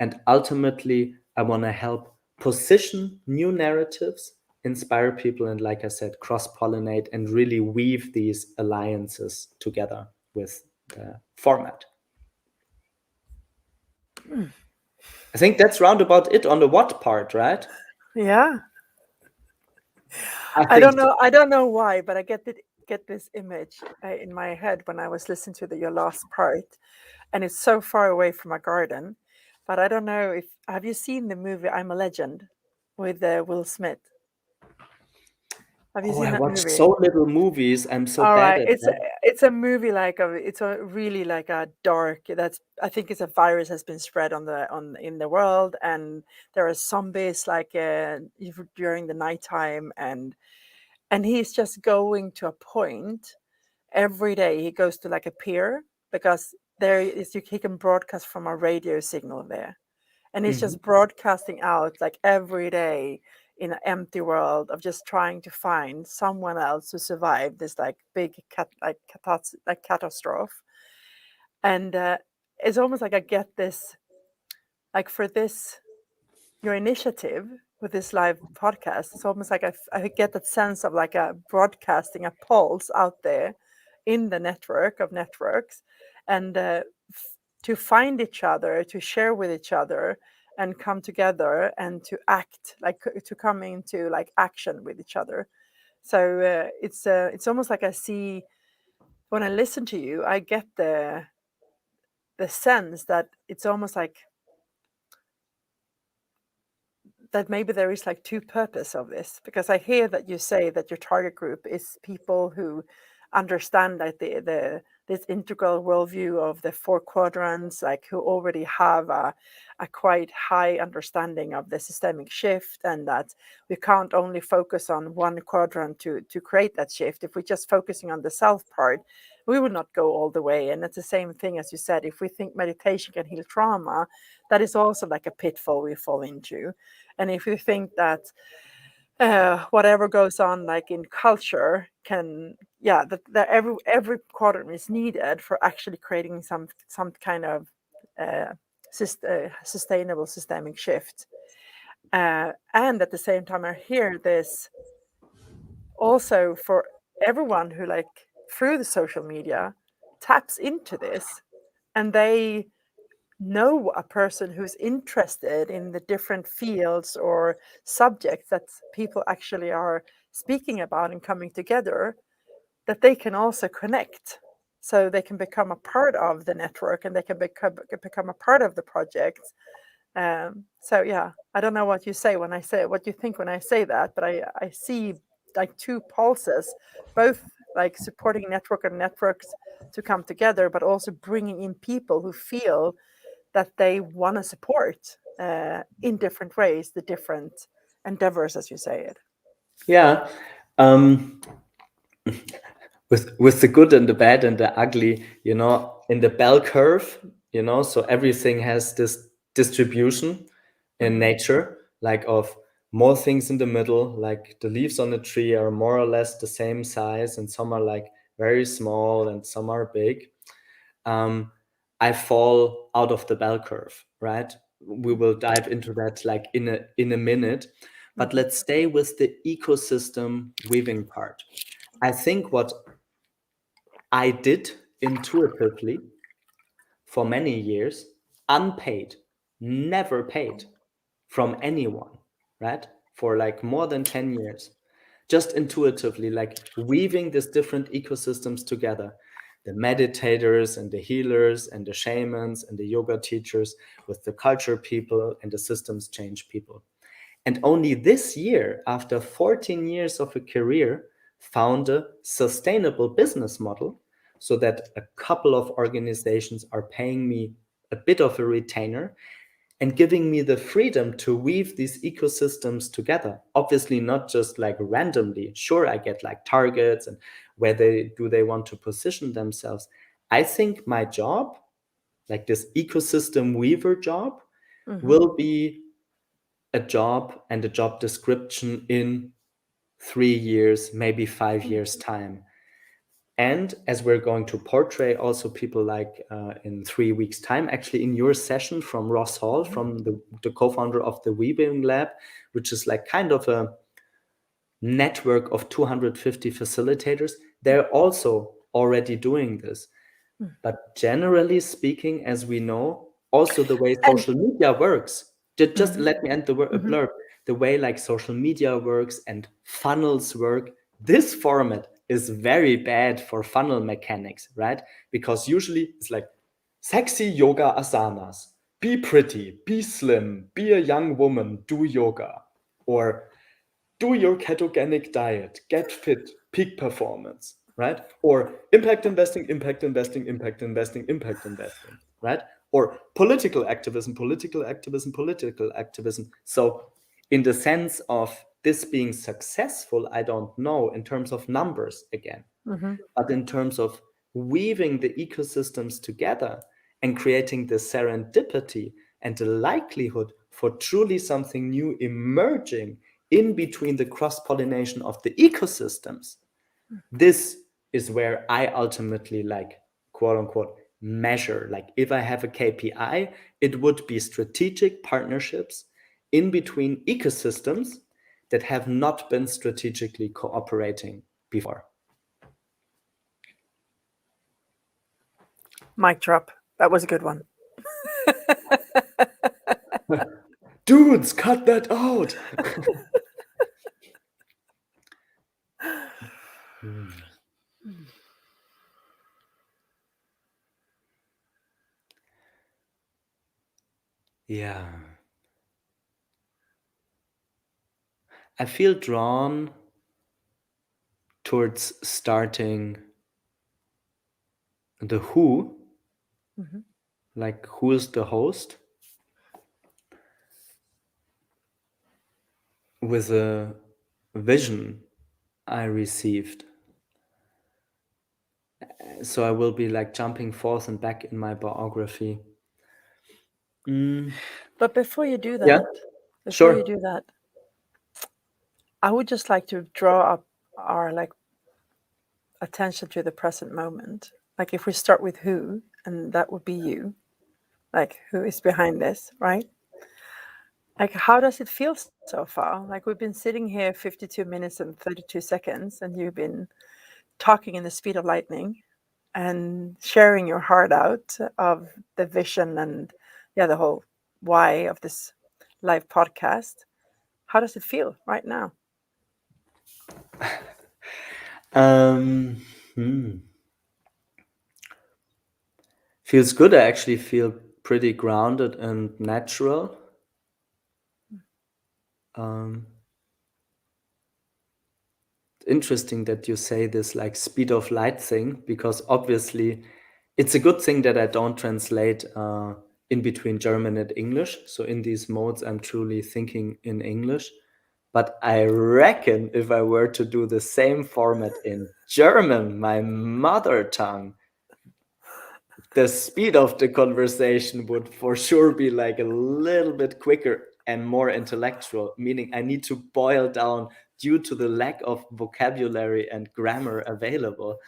And ultimately, I want to help position new narratives, inspire people, and like I said, cross-pollinate and really weave these alliances together with the format. I think that's round about it on the what part, right? Yeah. I I don't think know. I don't know why, but I get this image in my head when I was listening to your last part, and it's so far away from a garden. But I don't know if have you seen the movie I'm a Legend with Will Smith? Have you oh, seen I that watched movie? so little movies. I'm so All bad right, at it's that. it's a movie like a it's a really like a dark that's I think it's a virus has been spread on the on in the world and there are zombies like during the nighttime and he's just going to a point every day he goes to like a pier because there is he can broadcast from a radio signal there and he's Mhm. just broadcasting out like every day in an empty world of just trying to find someone else who survived this like big catastrophe and it's almost like I get this like for this your initiative with this live podcast it's almost like I get that sense of like a broadcasting a pulse out there in the network of networks and to find each other to share with each other and come together and to act like to come into like action with each other so it's almost like I see when I listen to you I get the sense that it's almost like that maybe there is like two purpose of this because I hear that you say that your target group is people who understand that the this integral worldview of the four quadrants, like who already have a quite high understanding of the systemic shift, and that we can't only focus on one quadrant to create that shift. If we're just focusing on the self part, we would not go all the way. And it's the same thing as you said. If we think meditation can heal trauma, that is also like a pitfall we fall into. And if you think that whatever goes on like in culture can that every quadrant is needed for actually creating some kind of uh, sustainable systemic shift and at the same time I hear this also for everyone who like through the social media taps into this and they know a person who's interested in the different fields or subjects that people actually are speaking about and coming together, that they can also connect. So they can become a part of the network and they can become a part of the project. So yeah, I don't know what you say when I say what you think when I say that, but I see like two pulses, both like supporting network and networks to come together, but also bringing in people who feel that they want to support in different ways the different endeavors as you say it. Yeah. Um, with the good and the bad and the ugly, in the bell curve, so everything has this distribution in Mm-hmm. nature, like of more things in the middle, like the leaves on the tree are more or less the same size, and some are like very small and some are big. I fall out of the bell curve, right? We will dive into that like in a minute, but Mm-hmm. let's stay with the ecosystem weaving part. I think what I did intuitively for many years, unpaid, never paid from anyone, right? For like more than 10 years, just intuitively, like weaving these different ecosystems together. The meditators and the healers and the shamans and the yoga teachers with the culture people and the systems change people. And only this year, after 14 years of a career, found a sustainable business model so that a couple of organizations are paying me a bit of a retainer and giving me the freedom to weave these ecosystems together. Obviously, not just like randomly. Sure, I get like targets and where they want to position themselves. I think my job, like this ecosystem weaver job, Mm-hmm. will be a job and a job description in 3 years, maybe 5 years time. And as we're going to portray also people like in 3 weeks time, actually in your session from Ross Hall, from the co-founder of the Weaving Lab, which is like kind of a network of 250 facilitators, they're also already doing this. But generally speaking, as we know, also the way social media works, just let me end the blurb, the way like social media works and funnels work, this format is very bad for funnel mechanics, right? Because usually it's like sexy yoga asanas, be pretty, be slim, be a young woman, do yoga, or do your ketogenic diet, get fit, peak performance, right? Or impact investing, impact investing, impact investing, impact investing, right? Or political activism, political activism, political activism. So in the sense of this being successful, I don't know in terms of numbers again, but in terms of weaving the ecosystems together and creating the serendipity and the likelihood for truly something new emerging in between the cross-pollination of the ecosystems, this is where I ultimately like, quote unquote, measure. Like if I have a KPI, it would be strategic partnerships in between ecosystems that have not been strategically cooperating before. Mic drop. That was a good one. Dudes, cut that out. Yeah. I feel drawn towards starting the who, like who is the host, with a vision I received. So I will be like jumping forth and back in my biography. But before you do that, Yeah, before you sure. do that, I would just like to draw up our like attention to the present moment. Like if we start with who, and that would be you, like who is behind this, right? Like how does it feel so far? Like we've been sitting here 52 minutes and 32 seconds, and you've been talking in the speed of lightning and sharing your heart out of the vision and the whole why of this live podcast. How does it feel right now? Feels good. I actually feel pretty grounded and natural. Interesting that you say this like speed of light thing, because obviously it's a good thing that I don't translate in between German and English. So in these modes, I'm truly thinking in English. But I reckon if I were to do the same format in German, my mother tongue, the speed of the conversation would for sure be like a little bit quicker and more intellectual, meaning I need to boil down due to the lack of vocabulary and grammar available.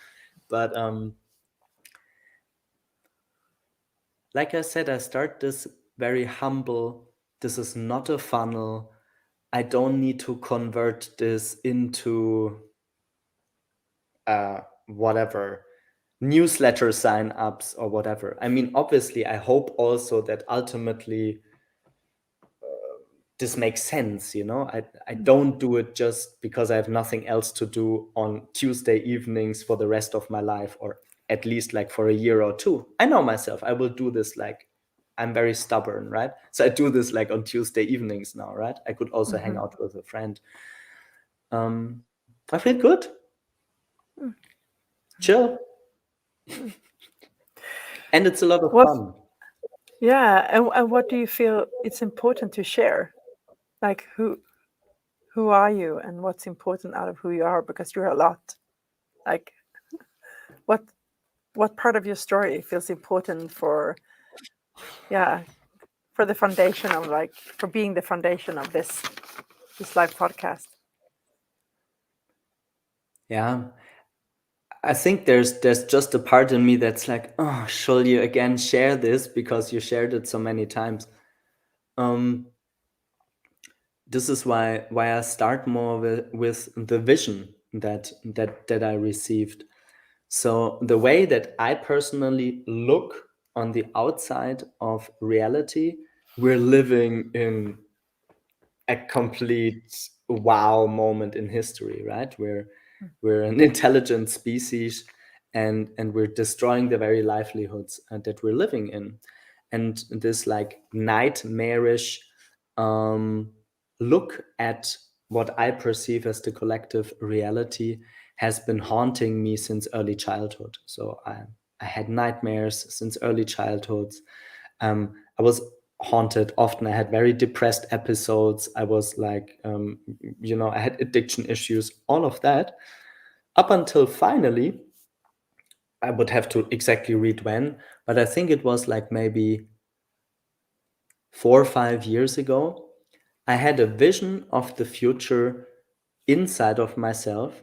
But like I said, I start this very humble. This is not a funnel. I don't need to convert this into whatever newsletter sign-ups or whatever. I mean, obviously, I hope also that ultimately this makes sense, you know. I don't do it just because I have nothing else to do on Tuesday evenings for the rest of my life, or at least like for a year or two. I know myself. I will do this like I'm very stubborn, right? So I do this like on Tuesday evenings now, right? I could also hang out with a friend. I feel good. Chill. And it's a lot of fun. Yeah, and what do you feel it's important to share? Like who are you and what's important out of who you are, because you're a lot. Like what part of your story feels important for the foundation of like for being the foundation of this live podcast? Yeah. I think there's just a part in me that's like, oh, shall you again share this because you shared it so many times. Um, this is why I start more with the vision that I received. So the way that I personally look on the outside of reality, we're living in a complete wow moment in history, right? We're an intelligent species, and we're destroying the very livelihoods that we're living in, and this like nightmarish um, look at what I perceive as the collective reality has been haunting me since early childhood. So I had nightmares since early childhood. I was haunted often. I had very depressed episodes. I was like, I had addiction issues, all of that, up until finally, I would have to exactly read when, but I think it was like maybe 4 or 5 years ago. I had a vision of the future inside of myself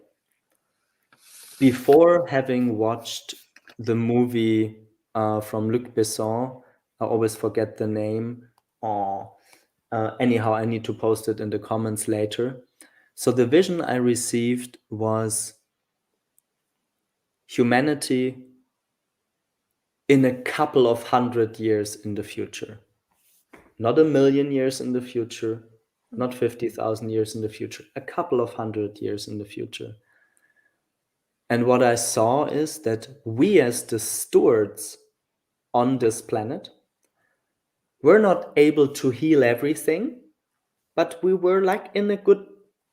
before having watched the movie from Luc Besson. I always forget the name. Oh, anyhow, I need to post it in the comments later. So the vision I received was humanity in a couple of 100 years in the future. Not a million years in the future, not 50,000 years in the future, a couple of 100 years in the future. And what I saw is that we, as the stewards on this planet, were not able to heal everything, but we were like in a good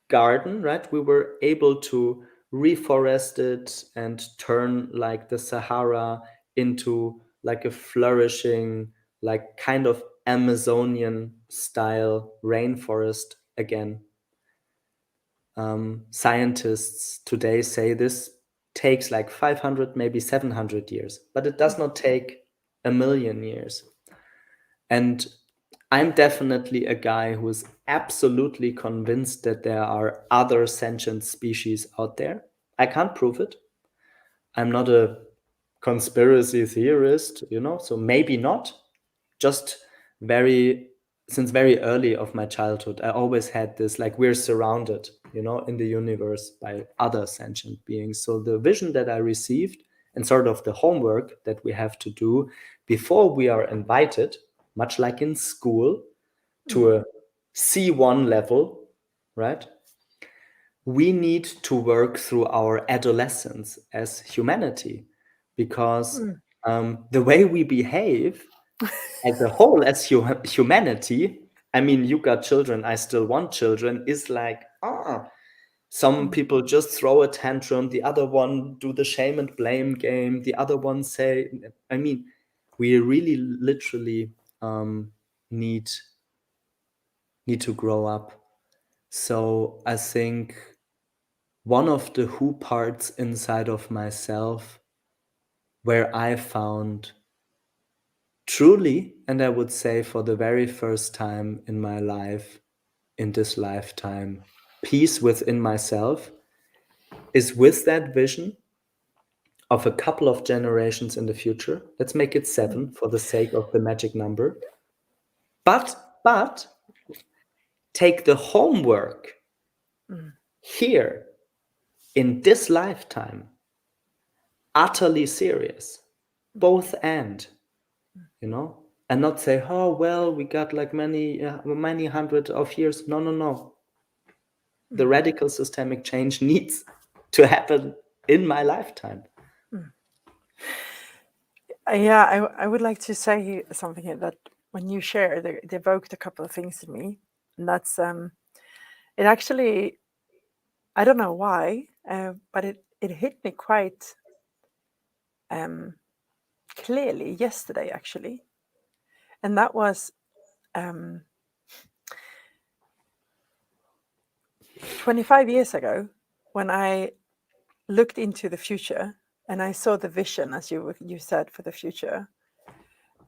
garden, right? We were able to reforest it and turn like the Sahara into like a flourishing, like kind of Amazonian style rainforest again. Scientists today say this takes like 500, maybe 700 years, but it does not take a million years. And I'm definitely a guy who is absolutely convinced that there are other sentient species out there. I can't prove it. I'm not a conspiracy theorist, so maybe not. Just very, since very early of my childhood, I always had this like we're surrounded, in the universe by other sentient beings. So the vision that I received and sort of the homework that we have to do before we are invited, much like in school, to a C1 level, right? We need to work through our adolescence as humanity because the way we behave as a whole, as humanity, I mean, you got children, I still want children, is like, some people just throw a tantrum, the other one do the shame and blame game, the other one say, I mean, we really literally need to grow up. So I think one of the who parts inside of myself where I found truly, and I would say for the very first time in my life, in this lifetime, peace within myself is with that vision of a couple of generations in the future. Let's make it 7 for the sake of the magic number. But take the homework here in this lifetime utterly serious, both and not say, oh well, we got like many hundred of years. No. The radical systemic change needs to happen in my lifetime. Yeah, I would like to say something here that when you share, they evoked a couple of things in me. And that's, it actually, I don't know why, but it hit me quite clearly yesterday, actually. And that was 25 years ago when I looked into the future and I saw the vision, as you said, for the future.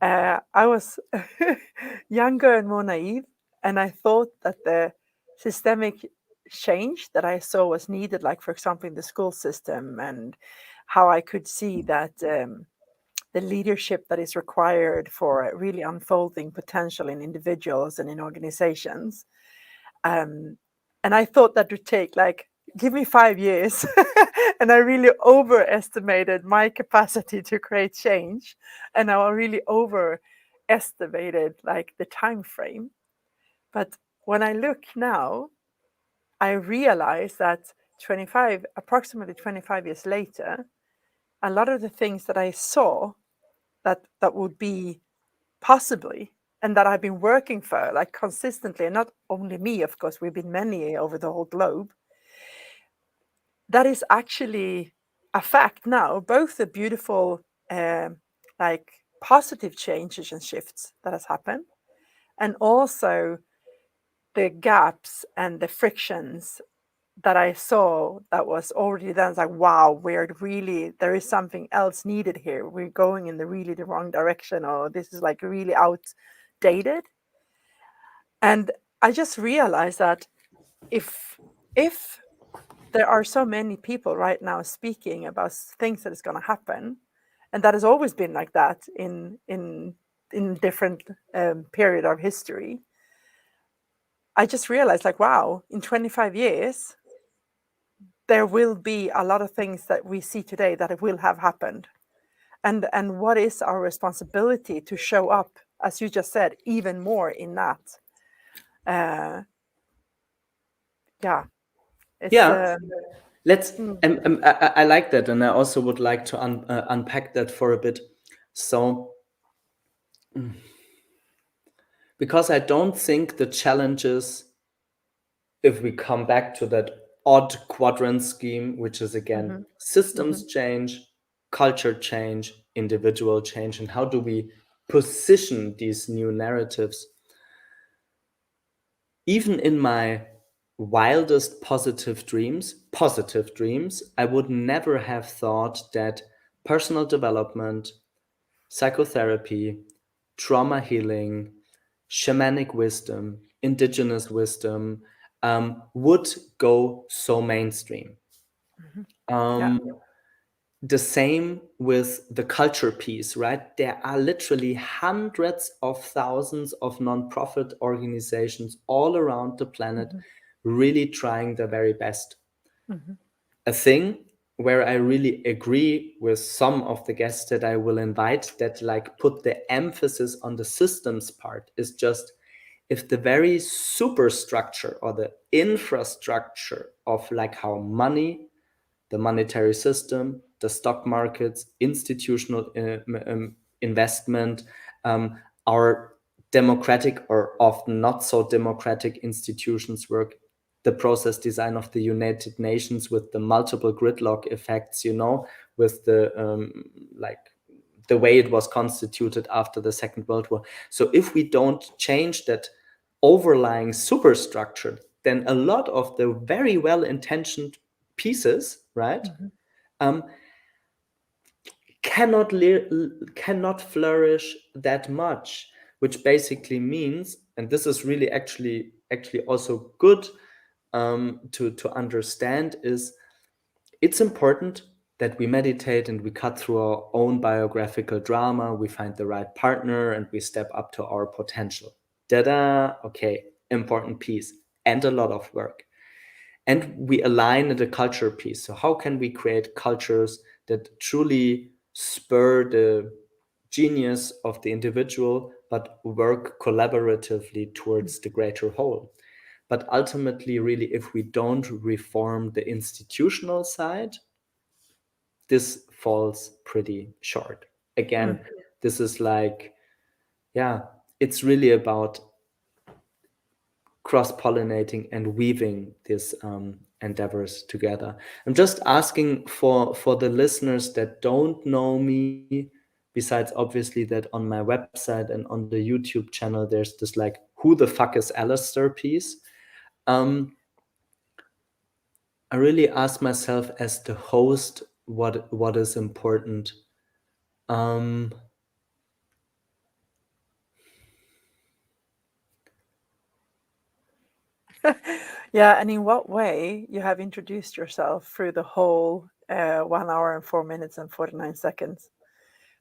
I was younger and more naive, and I thought that the systemic change that I saw was needed, like, for example, in the school system, and how I could see that the leadership that is required for really unfolding potential in individuals and in organizations. And I thought that would take, like, give me 5 years. And I really overestimated my capacity to create change. And I really overestimated, like, the time frame. But when I look now, I realize that approximately 25 years later, a lot of the things that I saw that would be possibly, and that I've been working for, like, consistently, and not only me, of course, we've been many over the whole globe, that is actually a fact now, both the beautiful, like, positive changes and shifts that has happened, and also the gaps and the frictions that I saw that was already then. It's like, wow, there is something else needed here. We're going in the wrong direction, or this is, like, really outdated. And I just realized that if there are so many people right now speaking about things that is going to happen, and that has always been like that in different period of history, I just realized, like, wow, in 25 years there will be a lot of things that we see today that will have happened. And what is our responsibility to show up, as you just said, even more in that? Uh, yeah, it's Yeah, let's. mm, I like that, and I also would like to unpack that for a bit. So, because I don't think the challenges, if we come back to that odd quadrant scheme, which is again mhm, mhm, systems change, culture change, individual change, and how do we position these new narratives? Even in my wildest positive dreams, I would never have thought that personal development, psychotherapy, trauma healing, shamanic wisdom, indigenous wisdom would go so mainstream. mhm. Yeah. Um, the same with the culture piece, right? There are literally hundreds of thousands of nonprofit organizations all around the planet Mhm, really trying their very best. mhm, A thing where I really agree with some of the guests that I will invite that like put the emphasis on the systems part is just if the very superstructure or the infrastructure of like how money, the monetary system, the stock markets, institutional investment, our democratic or often not so democratic institutions work, the process design of the United Nations with the multiple gridlock effects, with the like the way it was constituted after the Second World War. So if we don't change that overlying superstructure, then a lot of the very well-intentioned pieces, right, mhm, um, cannot flourish that much, which basically means, and this is really actually also good to understand, is it's important that we meditate and we cut through our own biographical drama, we find the right partner, and we step up to our potential. Da-da, okay, important piece, and a lot of work. And we align in the culture piece. So how can we create cultures that truly spur the genius of the individual, but work collaboratively towards the greater whole? But ultimately, really, if we don't reform the institutional side, this falls pretty short. Again, mm, this is like, yeah, it's really about cross-pollinating and weaving these endeavors together. I'm just asking for the listeners that don't know me, besides obviously that on my website and on the YouTube channel, there's this like who the fuck is Alistair piece. Um, I really ask myself as the host what is important. Um, Yeah, and in what way you have introduced yourself through the whole 1 hour and 4 minutes and 49 seconds?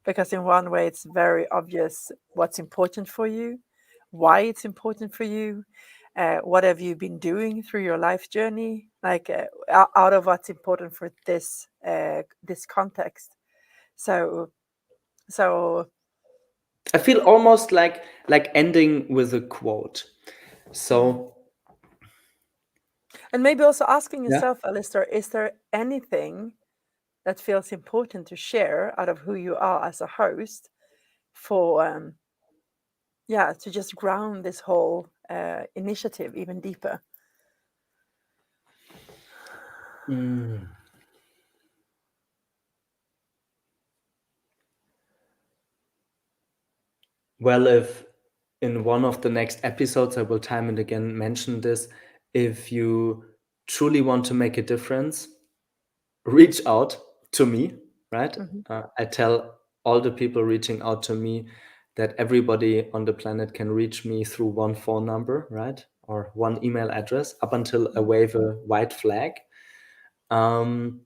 Because in one way, it's very obvious what's important for you, why it's important for you, what have you been doing through your life journey, like out of what's important for this context. So, so I feel almost like ending with a quote. So and maybe also asking yeah. yourself, Alistair, is there anything that feels important to share out of who you are as a host for to just ground this whole initiative even deeper? Mm. Well, if in one of the next episodes I will time and again mention this, if you truly want to make a difference, reach out to me, right? I tell all the people reaching out to me that everybody on the planet can reach me through one phone number, right? Or one email address up until I wave a white flag. Um,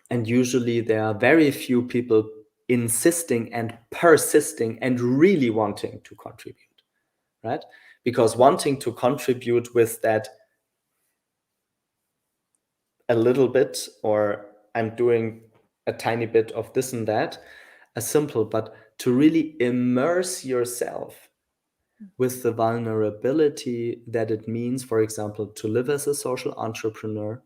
and usually there are very few people insisting and persisting and really wanting to contribute, right? Because wanting to contribute with that a little bit, or I'm doing a tiny bit of this and that, a simple, but to really immerse yourself with the vulnerability that it means, for example, to live as a social entrepreneur.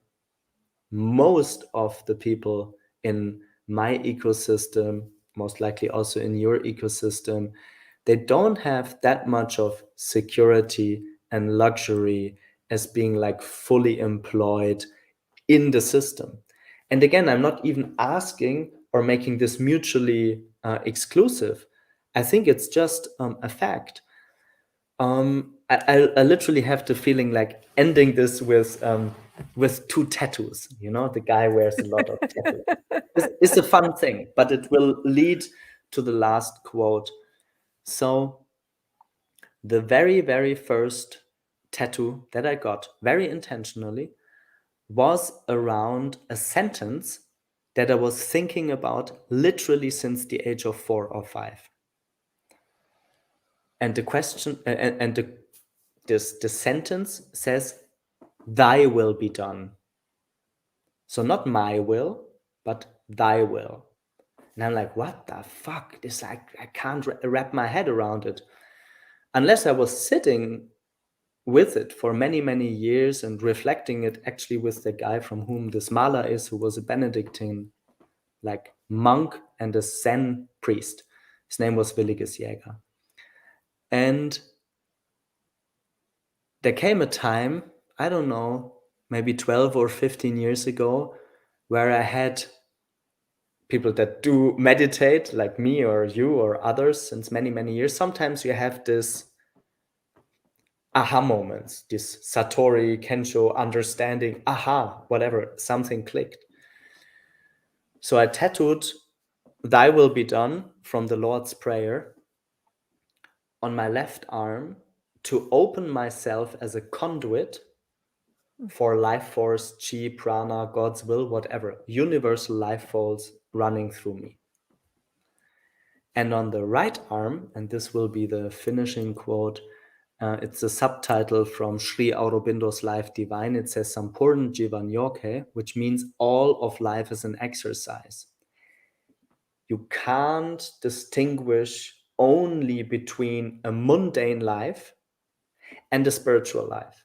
Most of the people in my ecosystem, most likely also in your ecosystem, they don't have that much of security and luxury as being like fully employed in the system. And again, I'm not even asking or making this mutually exclusive. I think it's just a fact. I literally have the feeling like ending this with two tattoos. You know, the guy wears a lot of tattoos. It's a fun thing, but it will lead to the last quote. So the very, very first tattoo that I got, very intentionally, was around a sentence that I was thinking about literally since the age of 4 or 5. And the question and the sentence says, "Thy will be done." So not my will, but thy will. And I'm like, what the fuck? This I can't wrap my head around it. Unless I was sitting with it for many, many years and reflecting it actually with the guy from whom this Mala is, who was a Benedictine like monk and a Zen priest. His name was Williges Jäger. And there came a time, I don't know, maybe 12 or 15 years ago, where I had people that do meditate, like me or you or others, since many, many years. Sometimes you have this aha moments, this Satori, Kensho understanding, aha, whatever, something clicked. So I tattooed "Thy will be done" from the Lord's Prayer on my left arm to open myself as a conduit for life force, chi, prana, God's will, whatever, universal life force running through me. And on the right arm, and this will be the finishing quote, it's a subtitle from Sri Aurobindo's Life Divine. It says Sampurn Jivan Yoke, which means all of life is an exercise. You can't distinguish only between a mundane life and a spiritual life.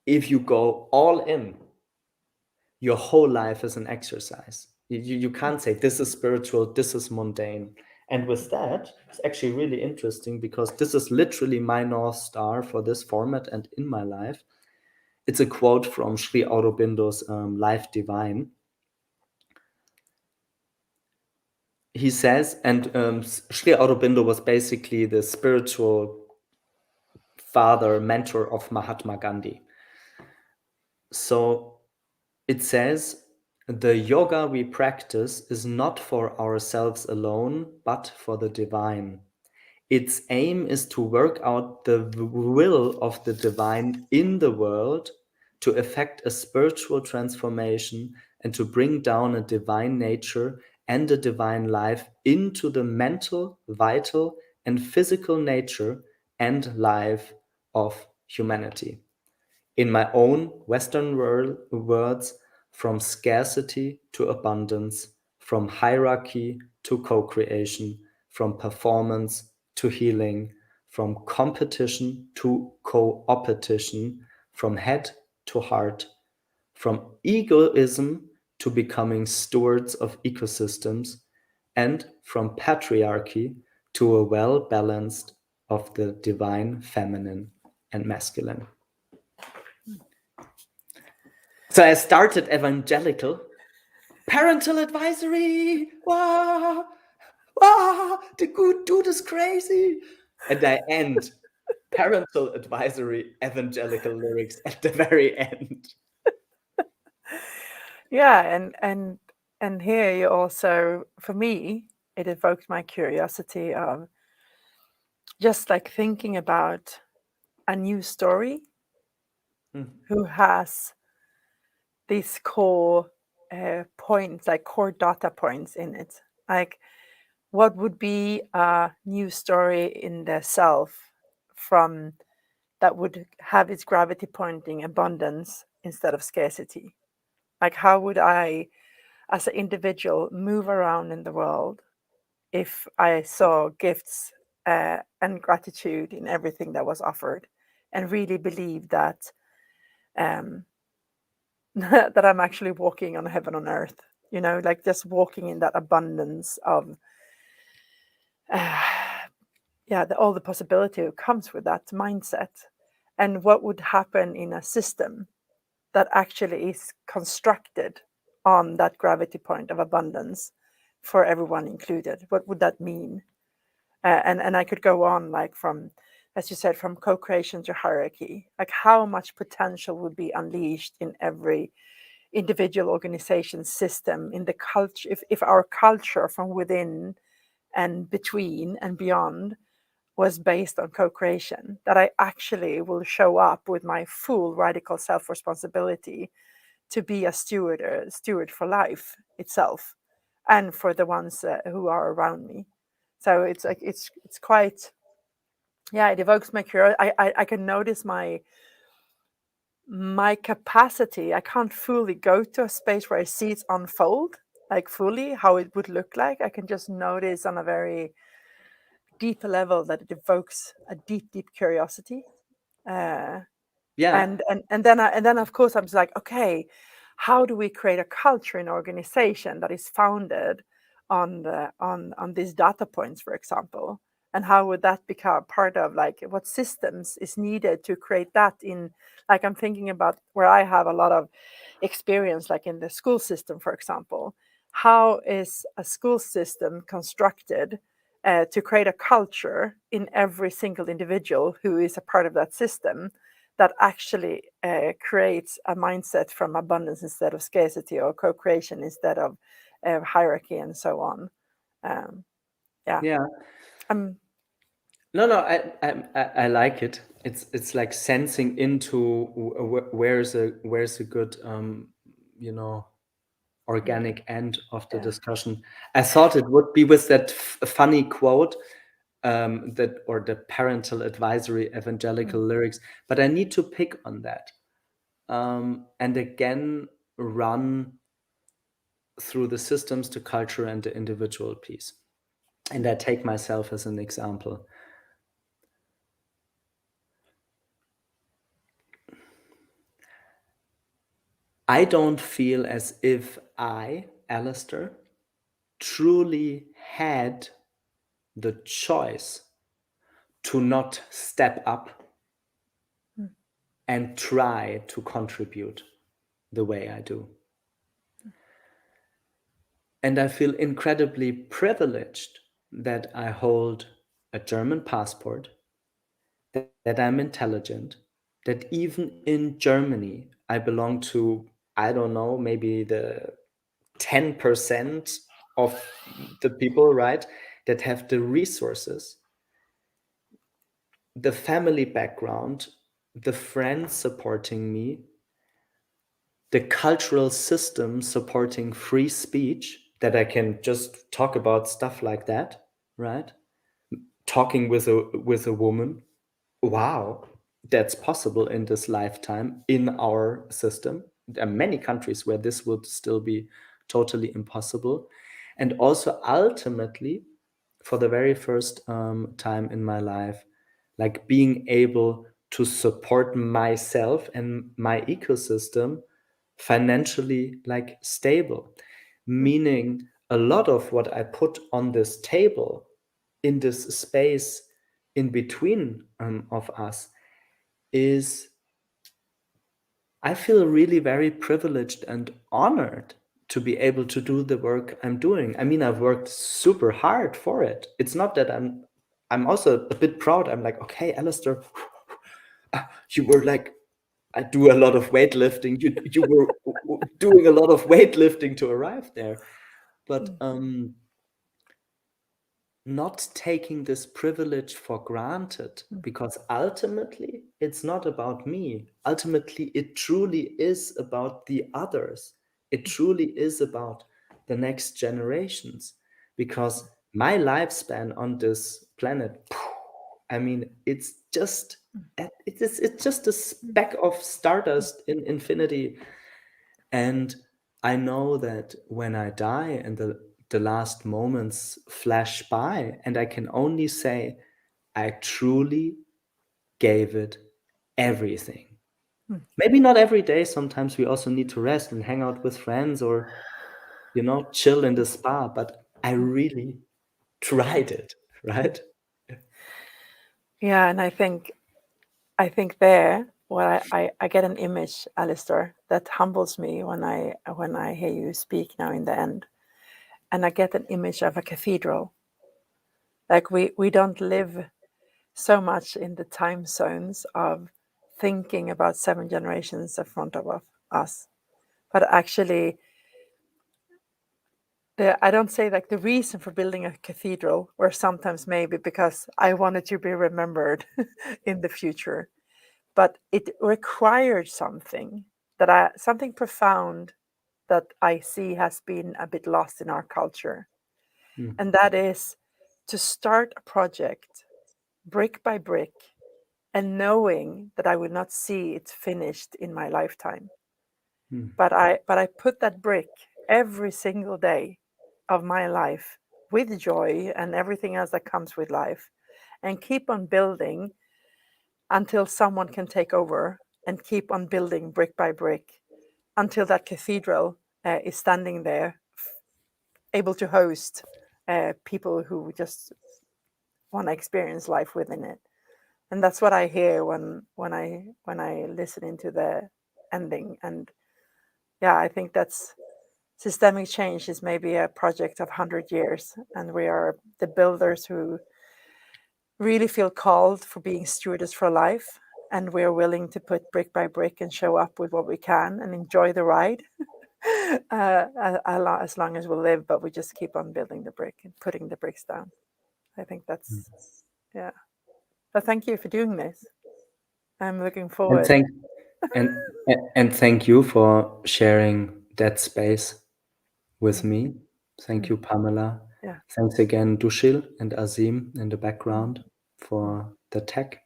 If you go all in, your whole life is an exercise. You can't say this is spiritual, this is mundane. And with that, it's actually really interesting because this is literally my North Star for this format and in my life. It's a quote from Sri Aurobindo's Life Divine. He says, and Sri Aurobindo was basically the spiritual father, mentor of Mahatma Gandhi. So it says, "The yoga we practice is not for ourselves alone, but for the divine. Its aim is to work out the will of the divine in the world to effect a spiritual transformation and to bring down a divine nature and a divine life into the mental, vital, and physical nature and life of humanity. In my own Western words, from scarcity to abundance, from hierarchy to co creation, from performance to healing, from competition to co opetition, from head to heart, from egoism to becoming stewards of ecosystems, and from patriarchy to a well balanced of the divine feminine and masculine. So I started evangelical, parental advisory, wow, wow, the good dude is crazy. And I end parental advisory, evangelical lyrics at the very end. Yeah, and here you also, for me, it evoked my curiosity of just like thinking about a new story who has these core points, like core data points in it. Like, what would be a new story in the self from that would have its gravity pointing abundance instead of scarcity? Like, how would I, as an individual, move around in the world if I saw gifts and gratitude in everything that was offered, and really believe that um, that I'm actually walking on heaven on earth? You know, like just walking in that abundance of all the possibility that comes with that mindset, and what would happen in a system that actually is constructed on that gravity point of abundance for everyone included. What would that mean? And I could go on, like, from, as you said, from co-creation to hierarchy. Like, how much potential would be unleashed in every individual organization system, in the culture, if our culture from within and between and beyond was based on co-creation, that I actually will show up with my full radical self-responsibility to be a steward for life itself and for the ones who are around me. So it's like it's quite, yeah, it evokes my curiosity. I can notice my capacity. I can't fully go to a space where I see it unfold, like fully how it would look like. I can just notice on a very deep level that it evokes a deep curiosity. Uh, Yeah, and then of course I'm just like, okay, how do we create a culture in organization that is founded on these data points, for example, and how would that become part of, like, what systems is needed to create that in, like, I'm thinking about where I have a lot of experience, like in the school system, for example. How is a school system constructed to create a culture in every single individual who is a part of that system that actually creates a mindset from abundance instead of scarcity, or co-creation instead of hierarchy, and so on. Um, yeah. yeah. Um, No, I like it. It's like sensing into where's a good you know organic end of the yeah. discussion. I thought it would be with that funny quote, that, or the parental advisory evangelical lyrics, but I need to pick on that, and again run through the systems, the culture, and the individual piece. And I take myself as an example. I don't feel as if I, Alistair, truly had the choice to not step up and try to contribute the way I do. And I feel incredibly privileged that I hold a German passport, that I'm intelligent, that even in Germany, I belong to, I don't know, maybe the 10% of the people, right, that have the resources, the family background, the friends supporting me, the cultural system supporting free speech, that I can just talk about stuff like that, right? Talking with a woman, wow, that's possible in this lifetime in our system. There are many countries where this would still be totally impossible. And also ultimately, for the very first time in my life, like being able to support myself and my ecosystem financially, like stable, meaning a lot of what I put on this table in this space in between of us is, I feel really very privileged and honored to be able to do the work I'm doing. I mean, I've worked super hard for it. It's not that I'm also a bit proud. I'm like, okay, Alistair, you were like, I do a lot of weightlifting. You were doing a lot of weightlifting to arrive there. But not taking this privilege for granted, because ultimately it's not about me. Ultimately, it truly is about the others. It truly is about the next generations, because my lifespan on this planet, I mean, it's just a speck of stardust in infinity. And I know that when I die and the last moments flash by, and I can only say, I truly gave it everything. Maybe not every day. Sometimes we also need to rest and hang out with friends, or, chill in the spa, but I really tried it, right? Yeah, and I think there, well, I get an image, Alistair, that humbles me when I hear you speak now in the end, and I get an image of a cathedral. Like we don't live so much in the time zones of thinking about 7 generations in front of us, but actually, I don't say like the reason for building a cathedral, or sometimes maybe because I wanted to be remembered in the future, but it required something profound that I see has been a bit lost in our culture. And that is to start a project brick by brick and knowing that I will not see it finished in my lifetime. But I put that brick every single day of my life with joy and everything else that comes with life, and keep on building until someone can take over, and keep on building brick by brick until that cathedral is standing there, able to host people who just want to experience life within it. And that's what I hear when I listen into the ending. And yeah, I think that's systemic change is maybe a project of 100 years, and we are the builders who really feel called for being stewardess for life, and we're willing to put brick by brick and show up with what we can and enjoy the ride as long as we live, but we just keep on building the brick and putting the bricks down. I think that's, yeah. So thank you for doing this. I'm looking And forward. thank and and thank you for sharing that space with me. Thank you, Pamela. Yeah. Thanks again, Dushil and Azim in the background for the tech.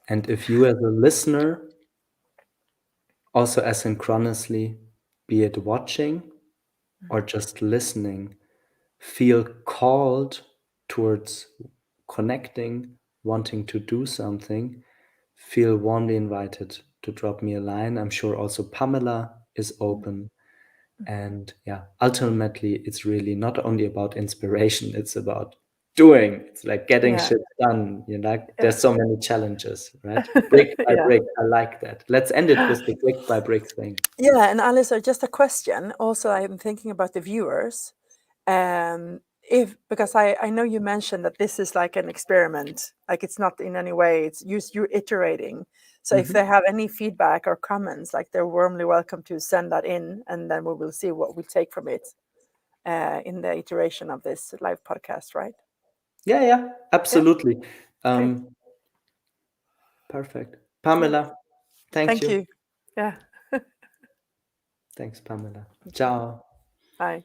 And if you, as a listener, also asynchronously, be it watching or just listening, feel called towards connecting, wanting to do something, feel warmly invited to drop me a line. I'm sure also Pamela is open. And yeah, ultimately, it's really not only about inspiration, it's about doing. It's like getting Yeah. shit done. Like Yeah. there's so many challenges, right? Brick by Yeah. brick. I like that. Let's end it with the brick by brick thing. Yeah. And Alice, just a question. Also, I'm thinking about the viewers. If because I know you mentioned that this is like an experiment, like it's not in any way, it's you're iterating. So if they have any feedback or comments, like they're warmly welcome to send that in, and then we will see what we take from it in the iteration of this live podcast, right? Yeah, Yeah, absolutely. great. Perfect. Yeah. Pamela, thank Thank you. you. Yeah. Thanks, Pamela. Okay. Ciao. Bye.